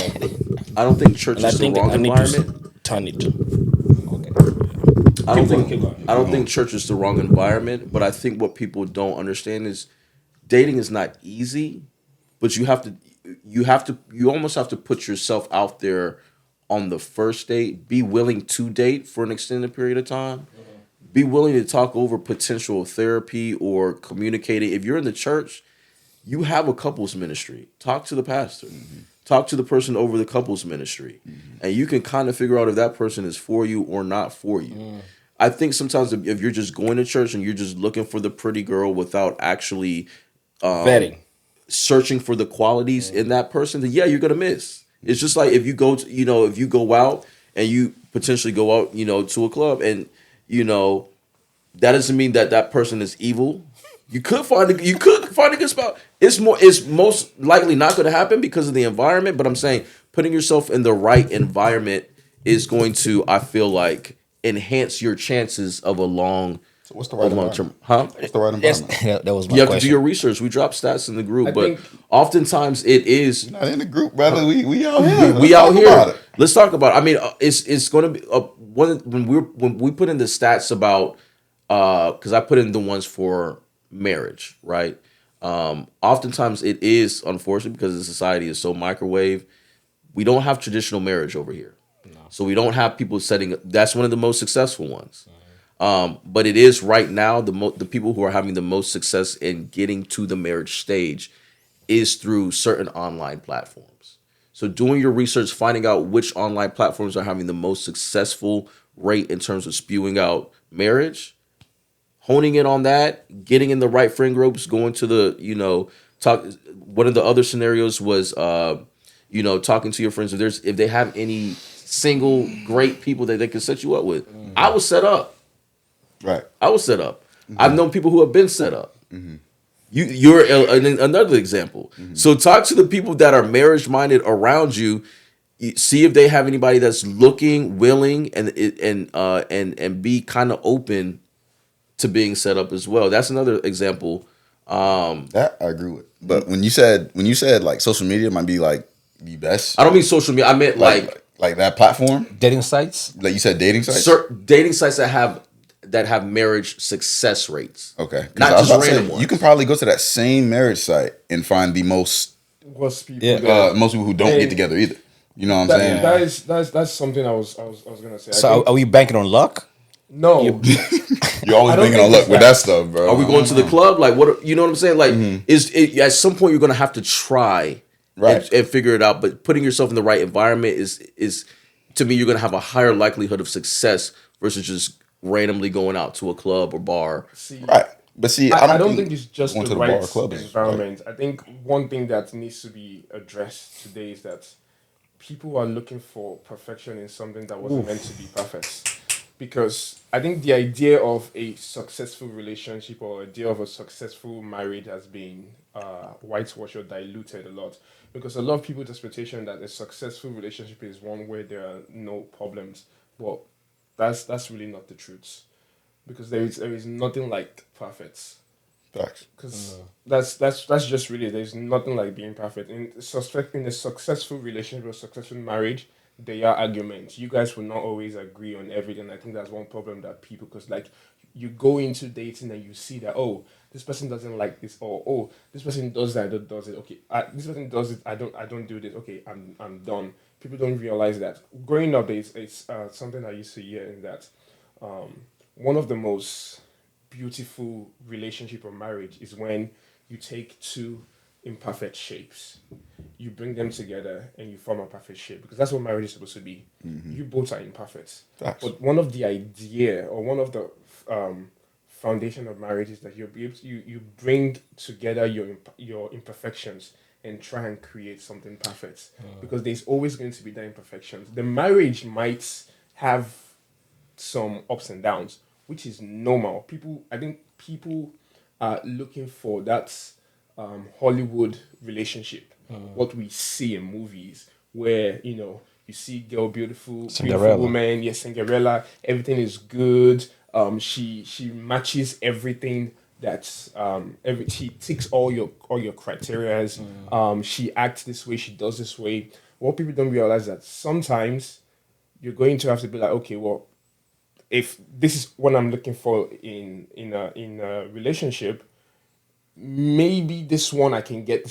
S3: I don't think church is the wrong environment.
S6: Turn it.
S3: I don't think church is the wrong environment, but I think what people don't understand is dating is not easy, but you almost have to put yourself out there on the first date. Be willing to date for an extended period of time. Be willing to talk over potential therapy or communicate it. If you're in the church, you have a couples ministry. Talk to the pastor. Talk to the person over the couples ministry. And you can kind of figure out if that person is for you or not for you. I think sometimes if you're just going to church and you're just looking for the pretty girl without actually
S6: vetting,
S3: searching for the qualities in that person, then yeah, you're gonna miss. It's just like if you go to, if you go out and you potentially go out, to a club, and that doesn't mean that person is evil. You could find a good spot. It's most likely not going to happen because of the environment. But I'm saying putting yourself in the right environment is going to, I feel like, enhance your chances of a long.
S4: So what's the right
S3: term? Huh?
S4: What's the right environment?
S1: Yeah, that was my
S3: You have
S1: question.
S3: to do your research. We drop stats in the group,
S2: I
S3: but
S2: think-
S3: oftentimes it is.
S4: Not in the group, brother. We out here.
S3: We
S4: Let's
S3: out
S4: talk
S3: here.
S4: about it.
S3: Let's talk about it. I mean, it's going to be when we put in the stats about because I put in the ones for marriage, right? Oftentimes it is, unfortunate, because the society is so microwave. We don't have traditional marriage over here, so we don't have people setting. That's one of the most successful ones. But it is right now the people who are having the most success in getting to the marriage stage is through certain online platforms. So doing your research, finding out which online platforms are having the most successful rate in terms of spewing out marriage, honing in on that, getting in the right friend groups, going to the, talk. One of the other scenarios was, talking to your friends if they have any single great people that they can set you up with. I was set up.
S4: Right.
S3: I was set up. I've known people who have been set up. You're another example. So talk to the people that are marriage minded around you. See if they have anybody that's looking, willing, and be kind of open to being set up as well. That's another example.
S4: That I agree with. But when you said like social media might be like the best,
S3: I don't mean social media. I meant like
S4: that platform.
S1: Dating sites.
S4: Like you said, dating sites.
S3: dating sites that have marriage success rates.
S4: Okay, 'cause
S3: Not
S4: I was
S3: just
S4: about to say,
S3: random ones.
S4: you can probably go to that same marriage site and find the most
S2: Was people
S1: Yeah.
S2: there.
S4: most people who don't
S2: And
S4: get together either. You know what I'm saying?
S2: That's something I was gonna say. I
S1: So
S2: think-
S1: are we banking on luck?
S2: no,
S4: You're always
S2: I don't
S4: banking on
S2: think
S4: luck
S2: it's
S4: with
S2: that.
S4: that stuff, bro.
S3: Are we going to the club? Like what? You know what I'm saying? Like at some point you're going to have to try
S4: Right.
S3: and figure it out. But putting yourself in the right environment is to me you're going to have a higher likelihood of success versus just randomly going out to a club or bar.
S2: see,
S4: Right. But see,
S2: I don't think it's just
S4: going
S2: the
S4: to the bar
S2: right
S4: or club is
S2: environment. I think one thing that needs to be addressed today is that people are looking for perfection in something that wasn't meant to be perfect. Because I think the idea of a successful relationship or idea of a successful marriage has been whitewashed or diluted a lot. Because a lot of people's expectation that a successful relationship is one where there are no problems. But that's really not the truth. Because there is nothing like perfect.
S4: Facts.
S2: Because that's just really there's nothing like being perfect in a successful relationship or successful marriage. There are arguments. You guys will not always agree on everything. I think that's one problem that people, because like you go into dating and you see that, oh, this person doesn't like this, or oh, this person does that, does it. Okay, this person does it. I don't do this. Okay, I'm done. People don't realize that. Growing up, it's something I used to hear in that. One of the most beautiful relationship or marriage is when you take two imperfect shapes, you bring them together and you form a perfect shape, because that's what marriage is supposed to be. You both are imperfect.
S4: Facts.
S2: But one of the idea or one of the foundation of marriage is that you bring together your imperfections and try and create something perfect, because there's always going to be that imperfections. The marriage might have some ups and downs, which is normal. I think people are looking for that Hollywood relationship, what we see in movies, where you see beautiful
S1: Cinderella.
S2: woman, yes, Cinderella, everything is good. She matches everything that's she ticks all your criterias. She acts this way, she does this way. What people don't realize that sometimes you're going to have to be like, okay, well, if this is what I'm looking for in a relationship, maybe this one I can get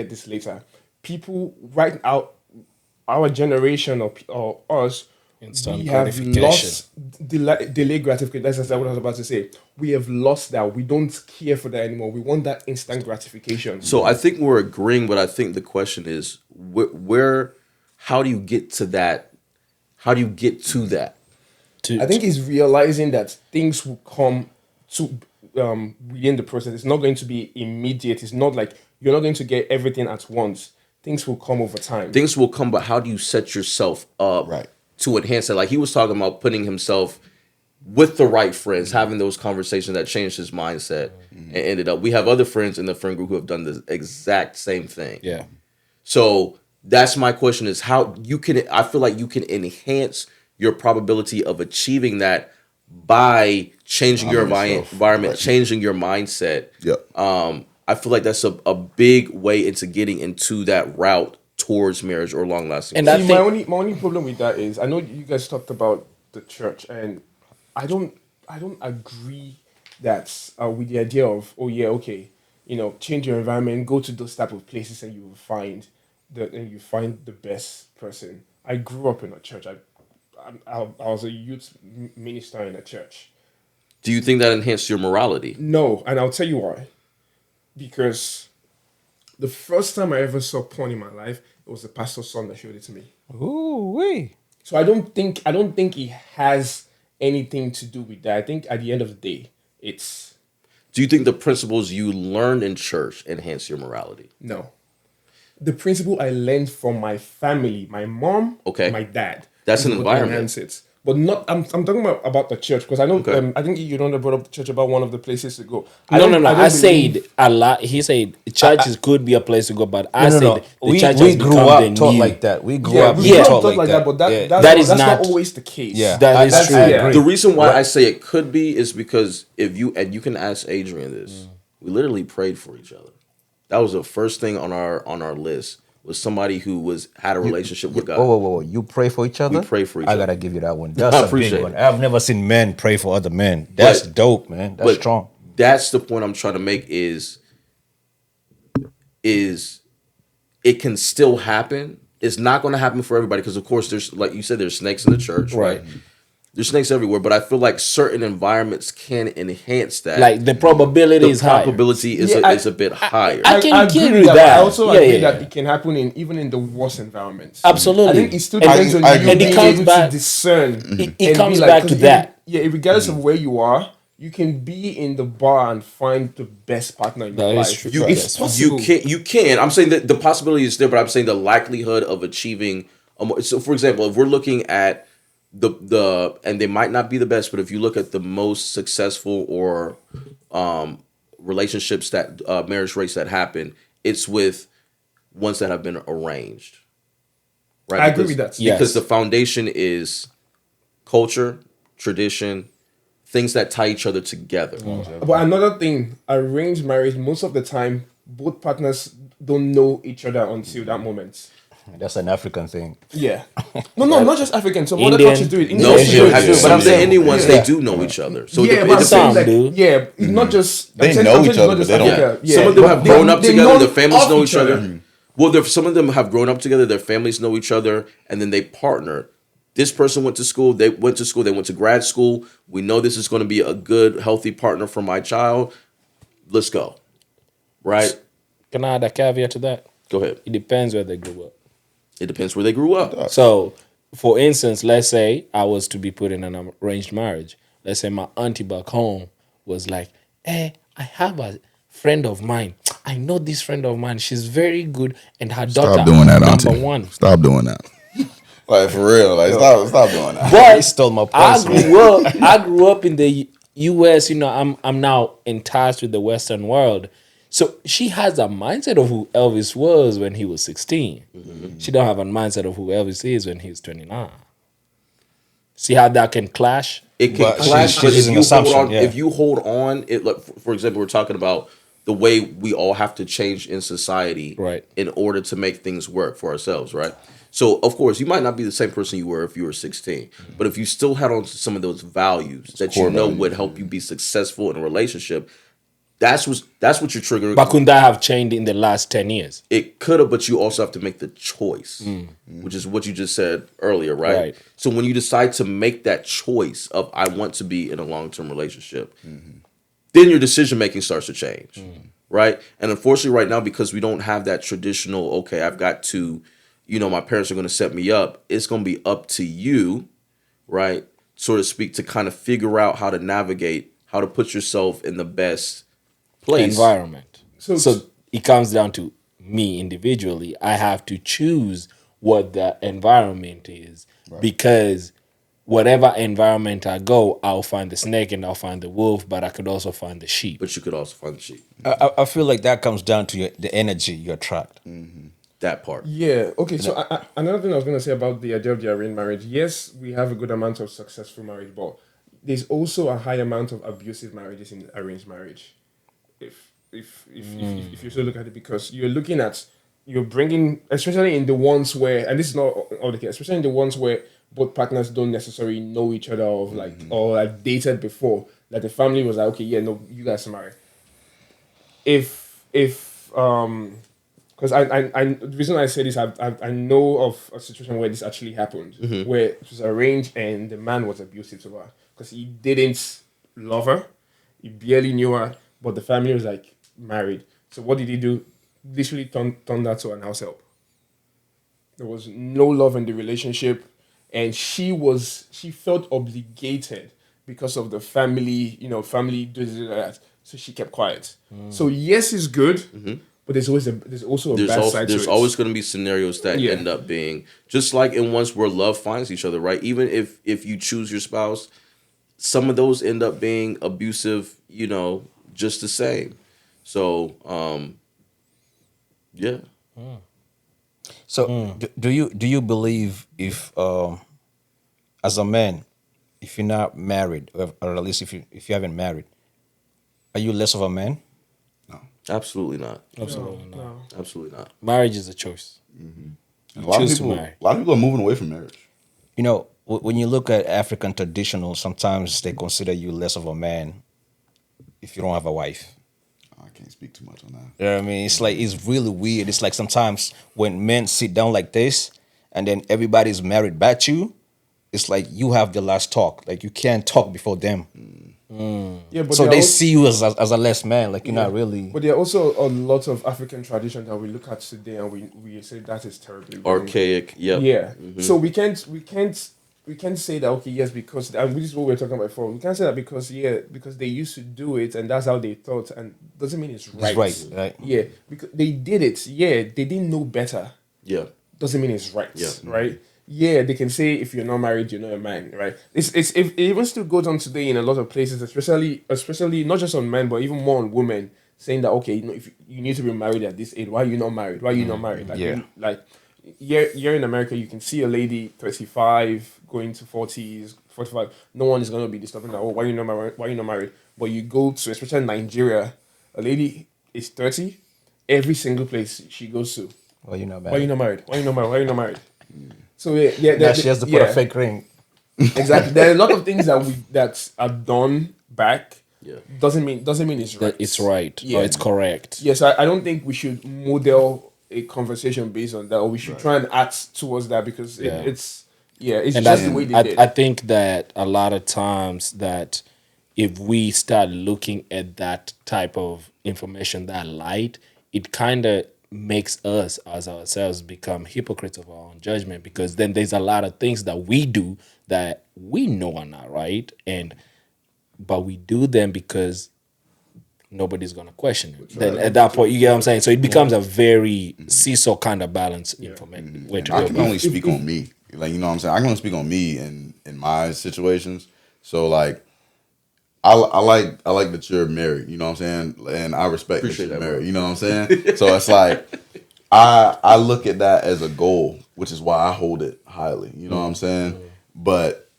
S2: this later. People right out our generation or us,
S6: Instant
S2: we have
S6: gratification.
S2: lost delayed gratification. That's what I was about to say. We have lost that. We don't care for that anymore. We want that instant gratification.
S3: So I think we're agreeing, but I think the question is where how do you get to that? How do you get to that?
S2: I think it's realizing that things will come to within the process. It's not going to be immediate. It's not like you're not going to get everything at once. Things will come over time.
S3: Things will come, but how do you set yourself up
S4: Right.
S3: to enhance it? Like he was talking about putting himself with the right friends, having those conversations that changed his mindset and ended up. We have other friends in the friend group who have done the exact same thing.
S1: Yeah.
S3: So that's my question: is how you can? I feel like you can enhance your probability of achieving that by changing your
S4: yourself.
S3: environment,
S4: Right.
S3: changing your mindset.
S4: Yep.
S3: I feel like that's a big way into getting into that route towards marriage or long lasting.
S6: And I
S2: See,
S6: think
S2: my only problem with that is I know you guys talked about the church, and I don't agree that with the idea of change your environment, go to those type of places, and you will find the best person. I grew up in a church. I was a youth minister in a church.
S3: Do you think that enhanced your morality?
S2: No, and I'll tell you why. Because the first time I ever saw porn in my life, it was the pastor's son that showed it to me.
S1: Ooh wee.
S2: So I don't think it has anything to do with that. I think at the end of the day, it's
S3: Do you think the principles you learned in church enhance your morality?
S2: no. The principle I learned from my family, my mom,
S3: Okay.
S2: my dad.
S3: That's
S2: is
S3: an
S2: what
S3: environment.
S2: enhances it. but not. I'm talking about the church because I know.
S3: Okay.
S2: I think you don't brought up the church about one of the places to go.
S6: No. I
S2: believe-
S6: said a lot. He said churches could be a place to go, but I
S1: No,
S6: said
S1: no.
S6: the
S1: We
S6: church
S1: we
S6: has
S1: grew
S6: become
S1: up
S6: the
S1: taught
S6: new.
S1: like that. We grew
S2: Yeah,
S1: up
S2: we
S1: being
S2: don't
S1: taught
S2: talk like that, but
S1: Yeah.
S2: that's
S6: is
S2: not
S6: not-
S2: always the case.
S1: Yeah.
S6: That is true.
S1: I
S2: Yeah.
S1: agree.
S3: The reason why I say it could be is because if you and you can ask Adrian this, we literally prayed for each other. That was the first thing on our list was somebody who had a relationship with God.
S1: Whoa. You pray for each other?
S3: We pray for each
S1: I
S3: other.
S1: gotta give you that one. That's a
S3: appreciate
S1: big
S3: it.
S1: one. I've never seen men pray for other men. That's
S3: But-
S1: dope, man. That's
S3: But
S1: strong.
S3: that's the point I'm trying to make is it can still happen. It's not going to happen for everybody because, of course, there's like you said, there's snakes in the church, right? There's snakes everywhere, but I feel like certain environments can enhance that.
S6: Like the probability
S3: the
S6: is higher.
S3: probability is
S2: Yeah,
S3: is a bit higher.
S6: I can
S2: agree
S6: agree
S2: with
S6: with
S2: that.
S6: that.
S2: But I also
S6: Yeah,
S2: agree
S6: yeah.
S2: that it can happen even in the worst environments.
S6: Absolutely.
S2: I think it still
S6: And-
S2: depends on
S4: I
S2: you
S4: agree.
S6: And it
S2: being
S6: comes
S2: able
S6: back-
S2: to discern.
S6: It
S2: and
S6: comes
S2: be
S6: back
S2: 'cause
S6: to
S2: if-
S6: that.
S2: Yeah, regardless of where you are, you can be in the bar and find the best partner in your
S6: That is
S2: life.
S6: true.
S2: It's possible.
S3: You can. I'm saying that the possibility is there, but I'm saying the likelihood of achieving. So, for example, if we're looking at the and they might not be the best, but if you look at the most successful or relationships that marriage rates that happen, it's with ones that have been arranged. Right?
S2: I agree with that.
S6: Yeah.
S3: Because
S6: Yes.
S3: the foundation is culture, tradition, things that tie each other together.
S2: But another thing, arranged marriage, most of the time, both partners don't know each other until that moment.
S1: That's an African thing.
S2: Yeah. No, not just African. Some other
S6: Indian.
S2: cultures do it.
S3: No,
S1: Asian,
S3: but
S1: Asian.
S3: I'm saying Indian ones,
S2: Yeah.
S3: they do know each other. So
S2: yeah,
S3: it
S2: but I'm
S3: depends.
S2: saying
S6: Some
S2: like,
S6: do.
S2: yeah, it's not just
S4: They
S2: I'm saying-
S4: know
S2: I'm saying
S4: each
S2: it's not
S4: other,
S2: just
S4: but they don't.
S2: Africa.
S3: Yeah. Some of them have
S2: They-
S3: grown up
S2: they
S3: together,
S2: know
S3: their families
S2: of
S3: know each other. Well, some of them have grown up together, their families know each other, and then they partner. This person went to school, they went to grad school. We know this is going to be a good, healthy partner for my child. Let's go. Right?
S6: Can I add a caveat to that?
S3: Go ahead.
S6: It depends where they grew up.
S3: It depends where they grew up.
S6: So, for instance, let's say I was to be put in an arranged marriage. Let's say my auntie back home was like, "Hey, I have a friend of mine. I know this friend of mine. She's very good, and her daughter
S4: Stop doing that,
S6: number
S4: auntie.
S6: one."
S4: Stop doing that. Like for real. Like stop doing that.
S6: But
S1: He stole my
S6: I
S1: points, man.
S6: grew up in the U.S. You know, I'm now in touch with the Western world. So she has a mindset of who Elvis was when he was 16. She don't have a mindset of who Elvis is when he's 29. See how that can clash?
S3: It can
S1: But
S3: clash,
S1: she's
S3: but if
S1: using
S3: you, hold
S1: assumption,
S3: on,
S1: yeah.
S3: if you hold on, it like for example, we're talking about the way we all have to change in society,
S6: Right.
S3: in order to make things work for ourselves, right? So of course, you might not be the same person you were if you were 16, but if you still had on to some of those values that you
S4: core
S3: know
S4: values,
S3: would help you be successful in a relationship, that's what you're triggering.
S6: But couldn't that have changed in the last 10 years?
S3: It could have, but you also have to make the choice, which is what you just said earlier, right?
S6: Right.
S3: So when you decide to make that choice of I want to be in a long-term relationship, then your decision-making starts to change, right? And unfortunately right now, because we don't have that traditional, okay, I've got to, my parents are going to set me up. It's going to be up to you, right, so to speak, to kind of figure out how to navigate, how to put yourself in the best place.
S6: Environment.
S2: So-
S6: So it comes down to me individually. I have to choose what the environment is because whatever environment I go, I'll find the snake and I'll find the wolf, but I could also find the sheep.
S3: But you could also find the sheep.
S1: I feel like that comes down to the energy you attract.
S3: That part.
S2: Yeah. Okay. So another thing I was going to say about the idea of the arranged marriage. Yes, we have a good amount of successful marriage, but there's also a high amount of abusive marriages in arranged marriage. If you so look at it, because you're bringing, especially in the ones where, and this is not all the case, especially in the ones where both partners don't necessarily know each other or like dated before. Like the family was like, okay, yeah, no, you guys are married. Because the reason I say this, I know of a situation where this actually happened, where it was arranged and the man was abusive to her because he didn't love her, he barely knew her, but the family was like married. So what did he do? Literally turned that to an house help. There was no love in the relationship, and she felt obligated because of the family, family does that. So she kept quiet. So yes, it's good, but there's also a bad side to
S3: there's
S2: it.
S3: always going to be scenarios that
S2: Yeah.
S3: end up being just like in ones where love finds each other, right? Even if you choose your spouse, some of those end up being abusive, just the same. So yeah.
S1: So do you believe if as a man, if you're not married, or at least if you haven't married, are you less of a man?
S3: Absolutely not.
S6: Absolutely not.
S2: No.
S3: Absolutely not.
S6: Marriage is a choice.
S4: And a lot of
S6: choose to
S4: people,
S6: marry.
S4: a lot of people are moving away from marriage.
S1: You know, when you look at African traditional, sometimes they consider you less of a man if you don't have a wife.
S4: I can't speak too much on that.
S1: You know what I mean? It's like, it's really weird. It's like sometimes when men sit down like this and then everybody's married back to you, it's like you have the last talk. Like you can't talk before them.
S2: Yeah, but
S1: So
S2: there
S1: they
S2: are
S1: see you as a less man. Like you're not really.
S2: But there are also a lot of African traditions that we look at today, and we say that is terribly wrong.
S3: Archaic. Yep.
S2: Yeah. So we can't say that, okay, yes, because, and this is what we were talking about before. We can't say that because they used to do it and that's how they thought, and doesn't mean it's right.
S1: Right.
S2: Yeah, because they did it. Yeah, they didn't know better.
S3: Yeah.
S2: Doesn't mean it's right.
S3: Yeah.
S2: Right. Yeah, they can say if you're not married, you're not a man. Right. It's if it even still goes on today in a lot of places, especially not just on men, but even more on women, saying that, okay, if you need to be married at this age, why are you not married? Why are you not married? Like, here in America, you can see a lady 35 going to 40s, 45. No one is going to be disturbing that. Oh, why are you not married? Why are you not married? But you go to, especially Nigeria, a lady is 30. Every single place she goes to,
S1: Well, you're not
S2: why are you
S1: married.
S2: not married? Why are you not married? Why are you not married? So yeah,
S1: Now she has to put a fake ring.
S2: Exactly. There are a lot of things that are done back.
S3: Yeah.
S2: Doesn't mean it's right.
S6: That it's right
S2: Yeah.
S6: or it's correct.
S2: Yes, I don't think we should model a conversation based on that, or we should try and act towards that because
S6: Yeah.
S2: it's
S6: And
S2: just the way they did.
S6: I think that a lot of times that if we start looking at that type of information, that light, it kind of makes us as ourselves become hypocrites of our own judgment, because then there's a lot of things that we do that we know are not right, but we do them because nobody's gonna question it. Then at that point, you get what I'm saying. So it becomes a very seesaw kind of balance information. Way to
S4: I
S6: go.
S4: can only speak on me. Like, you know what I'm saying? I can only speak on me and in my situations. So like I like that you're married, you know what I'm saying? And I respect
S3: Appreciate
S4: that you're
S3: that,
S4: married,
S3: bro.
S4: you know what I'm saying? So it's like I look at that as a goal, which is why I hold it highly, you know what I'm saying? But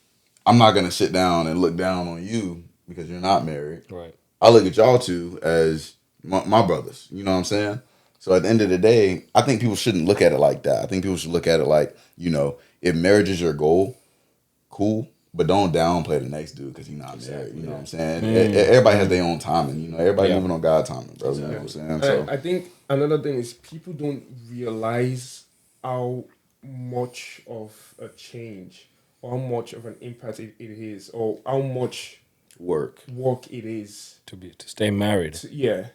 S4: I'm not gonna sit down and look down on you because you're not married.
S6: Right.
S4: I look at y'all two as my brothers. You know what I'm saying? So at the end of the day, I think people shouldn't look at it like that. I think people should look at it like, if marriage is your goal, cool, but don't downplay the next dude because he's not married. You know what I'm saying? Everybody has their own timing. Everybody moving on God's timing, bro. You know what I'm saying? So
S2: I think another thing is people don't realize how much of a change or how much of an impact it is, or how much
S3: Work.
S2: it is.
S6: To stay married.
S2: Yeah.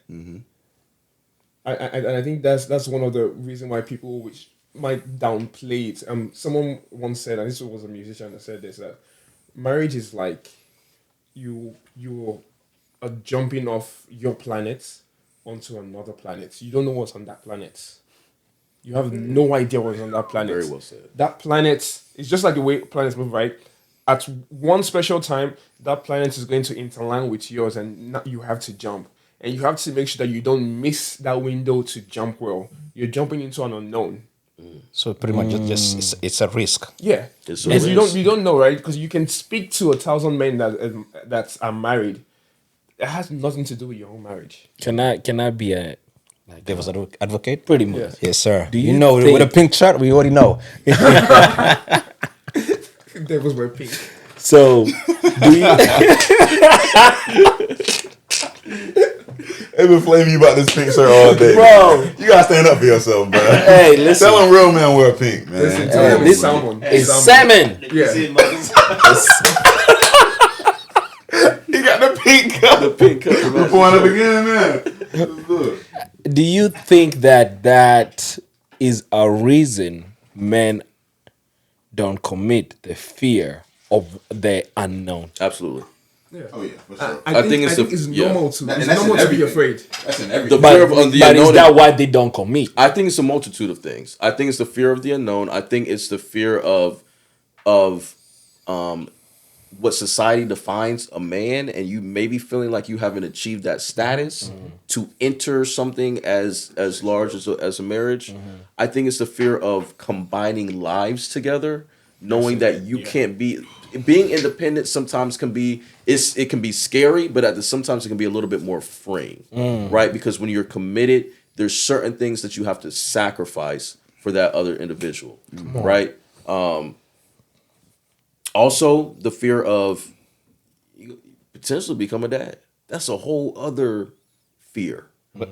S2: I think that's one of the reasons why people which might downplay it. Someone once said, and this was a musician that said this, that marriage is like you are jumping off your planet onto another planet. You don't know what's on that planet. You have no idea what's on that planet.
S3: Very well said.
S2: That planet is just like the way planets move, right? At one special time, that planet is going to interline with yours, and you have to jump. And you have to make sure that you don't miss that window to jump well. You're jumping into an unknown.
S1: So pretty much just it's a risk.
S2: Yeah,
S3: It's a
S2: because
S3: risk.
S2: you don't know, right? Because you can speak to 1,000 men that are married. It has nothing to do with your own marriage.
S6: Can I be a
S1: Devil's advocate.
S6: pretty much?
S2: Yes.
S1: Yes, sir.
S6: Do
S1: you
S6: you
S1: know,
S6: think-
S1: with a pink shirt, we already know.
S2: Devils were pink.
S6: So do you
S4: they've been flaming you about this pink shirt all day.
S6: Bro.
S4: You gotta stand up for yourself, bro.
S6: Hey, listen.
S4: Tell them real men wear pink, man.
S2: Listen,
S6: Hey,
S2: tell them
S6: this-
S2: salmon.
S6: It's salmon.
S2: Yeah.
S4: He got the pink cup.
S3: The pink cup.
S4: We're pouring up again, man. Look.
S6: Do you think that is a reason men don't commit the fear of the unknown?
S3: Absolutely.
S2: Yeah.
S4: Oh yeah, for sure.
S2: I think it's normal to
S4: And
S2: it's
S4: that's in
S2: normal to be
S4: everything.
S2: afraid.
S4: That's in
S3: The
S4: everything.
S3: fear of the
S6: But
S3: unknown.
S6: is that why they don't commit?
S3: I think it's a multitude of things. I think it's the fear of the unknown. I think it's the fear of what society defines a man, and you maybe feeling like you haven't achieved that status to enter something as large as a marriage. I think it's the fear of combining lives together, knowing that you can't be being independent. Sometimes can be it can be scary, but sometimes it can be a little bit more freeing, right? Because when you're committed, there's certain things that you have to sacrifice for that other individual, right? Also, the fear of potentially become a dad. That's a whole other fear.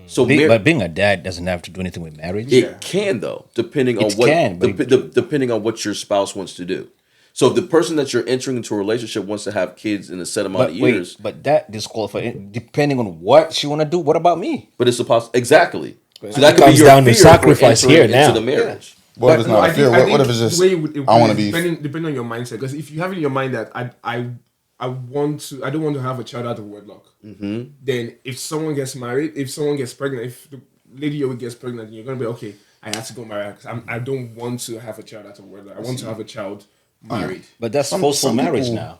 S3: So,
S1: But being a dad doesn't have to do anything with marriage.
S3: it can though, depending on
S1: It
S3: what
S1: can, but
S3: depending on what your spouse wants to do. So, if the person that you're entering into a relationship wants to have kids in a set amount of years,
S1: but that disqualifies depending on what she want to do. What about me?
S3: but it's exactly. So
S6: It
S3: that could be
S6: comes
S3: your
S6: down to
S3: fear for
S6: sacrifice
S3: entering
S6: here
S3: into
S6: now.
S3: the marriage.
S4: What if it's not a fear? What if it's just
S2: the way it would
S4: I want to be?
S2: depending on your mindset? Because if you have in your mind that I don't want to have a child out of wedlock, then if someone gets married, if someone gets pregnant, if the lady always gets pregnant, you're gonna be okay. I have to go marry her because I don't want to have a child out of wedlock. I want to have a child married.
S1: But that's
S4: Some
S1: forceful marriage
S4: people-
S1: now.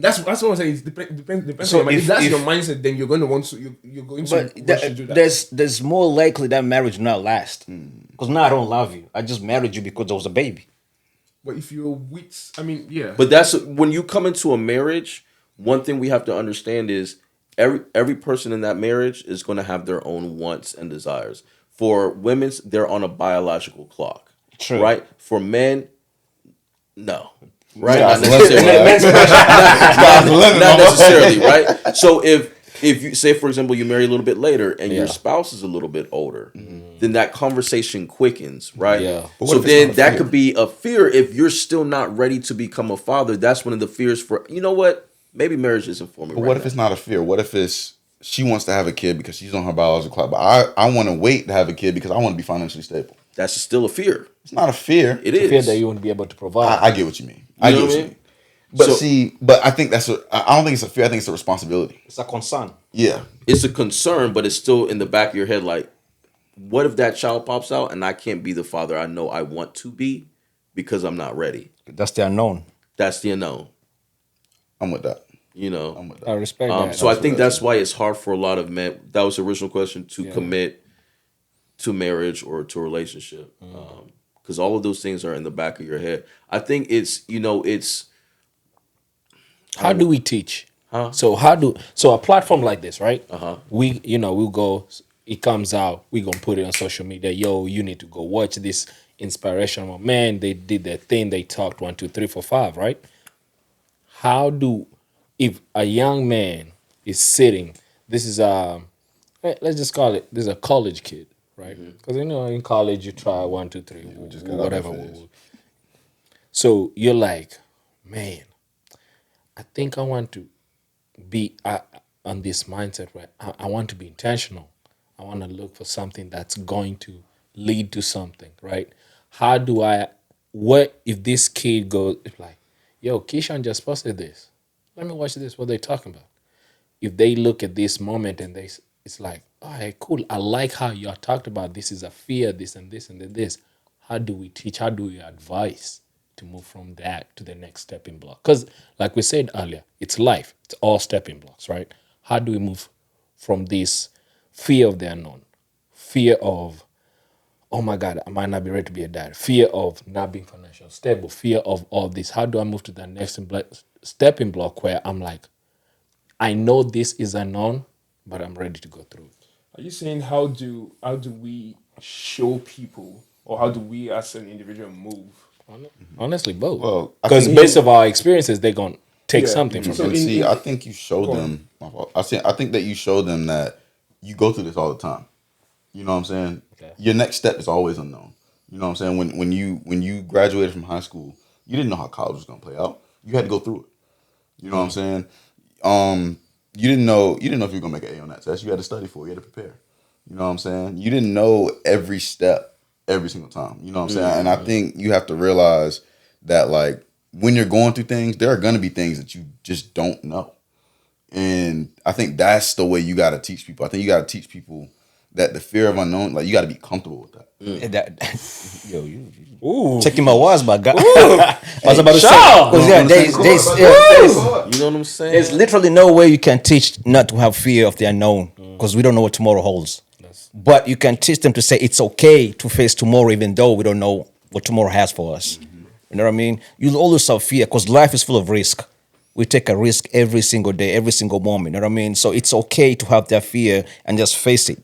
S2: That's what I'm saying. It depends
S1: So
S2: on your mind. If that's
S1: if-
S2: your mindset, then you're going to want to you're going to
S1: But
S2: rush to do that.
S1: there's more likely that marriage not last. Because now I don't love you. I just married you because there was a baby.
S2: But if you're with, I mean, yeah.
S3: But that's when you come into a marriage. One thing we have to understand is every person in that marriage is going to have their own wants and desires. For women, they're on a biological clock.
S1: True.
S3: Right? For men, no. Right?
S4: Sky's
S3: Not
S4: the limit,
S3: necessarily.
S4: right?
S3: Not necessarily, right? So if you say, for example, you marry a little bit later and your
S6: Yeah.
S3: spouse is a little bit older, then that conversation quickens, right?
S6: Yeah.
S4: But what
S3: So
S4: if it's
S3: then
S4: not a
S3: that
S4: fear?
S3: could be a fear if you're still not ready to become a father. That's one of the fears for, you know what? Maybe marriage isn't for me.
S4: But
S3: right
S4: what if
S3: now.
S4: it's not a fear? What if it's she wants to have a kid because she's on her biological clock, but I want to wait to have a kid because I want to be financially stable.
S3: That's still a fear.
S4: It's not a fear.
S3: It
S6: The fear
S3: is.
S6: that you won't be able to provide.
S4: I get what you mean. I
S3: know
S4: get
S3: what
S4: what
S3: I
S4: you
S3: mean?
S4: mean. But
S3: So-
S4: but I think I don't think it's a fear. I think it's a responsibility.
S1: It's a concern.
S4: Yeah.
S3: It's a concern, but it's still in the back of your head. Like, what if that child pops out and I can't be the father I know I want to be because I'm not ready?
S1: That's the unknown.
S3: That's the unknown.
S4: I'm with that.
S3: You know.
S4: I'm with that.
S6: I respect that.
S3: So I think that's why it's hard for a lot of men. That was the original question, to commit to marriage or to a relationship, because all of those things are in the back of your head. I think it's
S6: how do we teach?
S3: Huh?
S6: So a platform like this, right? We we'll go. It comes out. We gonna put it on social media. Yo, you need to go watch this inspirational man. They did their thing. They talked 1, 2, 3, 4, 5. Right? If a young man is sitting, this is let's just call it. This is a college kid, right? Because in college you try 1, 2, 3,
S4: just got out
S6: whatever.
S4: that phase.
S6: So you're like, man, I think I want to be on this mindset where I want to be intentional. I want to look for something that's going to lead to something, right? What if this kid goes like, yo, Keshawn just posted this. Let me watch this, what they're talking about. If they look at this moment and it's like, all right, cool. I like how y'all talked about this is a fear, this and this and then this. How do we teach? How do we advise to move from that to the next stepping block? Because like we said earlier, it's life. It's all stepping blocks, right? How do we move from this fear of the unknown, fear of, oh my God, I might not be ready to be a dad, fear of not being financially stable, fear of all this. How do I move to the next stepping block where I'm like, I know this is unknown, but I'm ready to go through it?
S2: Are you saying how do we show people, or how do we as an individual move?
S6: Honestly, both.
S4: Well, I
S6: Because
S4: think-
S6: based of our experiences, they're going to take
S2: Yeah.
S6: something from
S2: So
S6: it.
S4: And
S2: in-
S4: see,
S2: in-
S4: I think you show
S2: Go on.
S4: them. My fault. I think that you show them that you go through this all the time. You know what I'm saying?
S6: Okay.
S4: Your next step is always unknown. You know what I'm saying? When you graduated from high school, you didn't know how college was gonna play out. You had to go through it. You know what I'm saying? You didn't know if you were gonna make an A on that test. You had to study for it. You had to prepare. You know what I'm saying? You didn't know every step every single time. You know what I'm saying? And I think you have to realize that, like, when you're going through things, there are gonna be things that you just don't know. And I think that's the way you got to teach people. I think you got to teach people that the fear of unknown, like you got to be comfortable with that.
S1: Yo, you checking my words, my God. I was about to say,
S6: Shaw!
S1: 'cause,
S7: You know what I'm saying?
S1: there's literally no way you can teach not to have fear of the unknown because we don't know what tomorrow holds. But you can teach them to say it's okay to face tomorrow, even though we don't know what tomorrow has for us. You know what I mean? You'll always have fear because life is full of risk. We take a risk every single day, every single moment. You know what I mean? So it's okay to have that fear and just face it.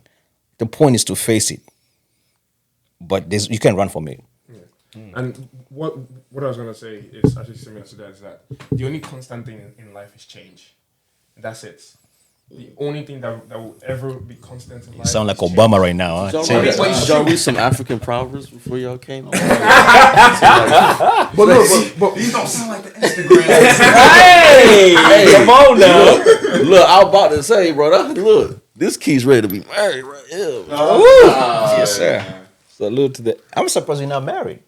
S1: The point is to face it. But you can't run from it.
S2: And what I was gonna say is actually similar to that. Is that the only constant thing in life is change. That's it. The only thing that will ever be constant in life.
S1: You sound like
S2: is
S1: Obama
S2: change.
S1: right now. Huh?
S7: Did y'all read some African proverbs before y'all came?
S2: But
S4: These don't sound like the Instagram.
S6: Hey, come on now.
S7: Look, I was about to say, bro. Look, this key's ready to be married right here.
S1: Yes, sir.
S6: Salute to the.
S1: I'm surprised you're not married.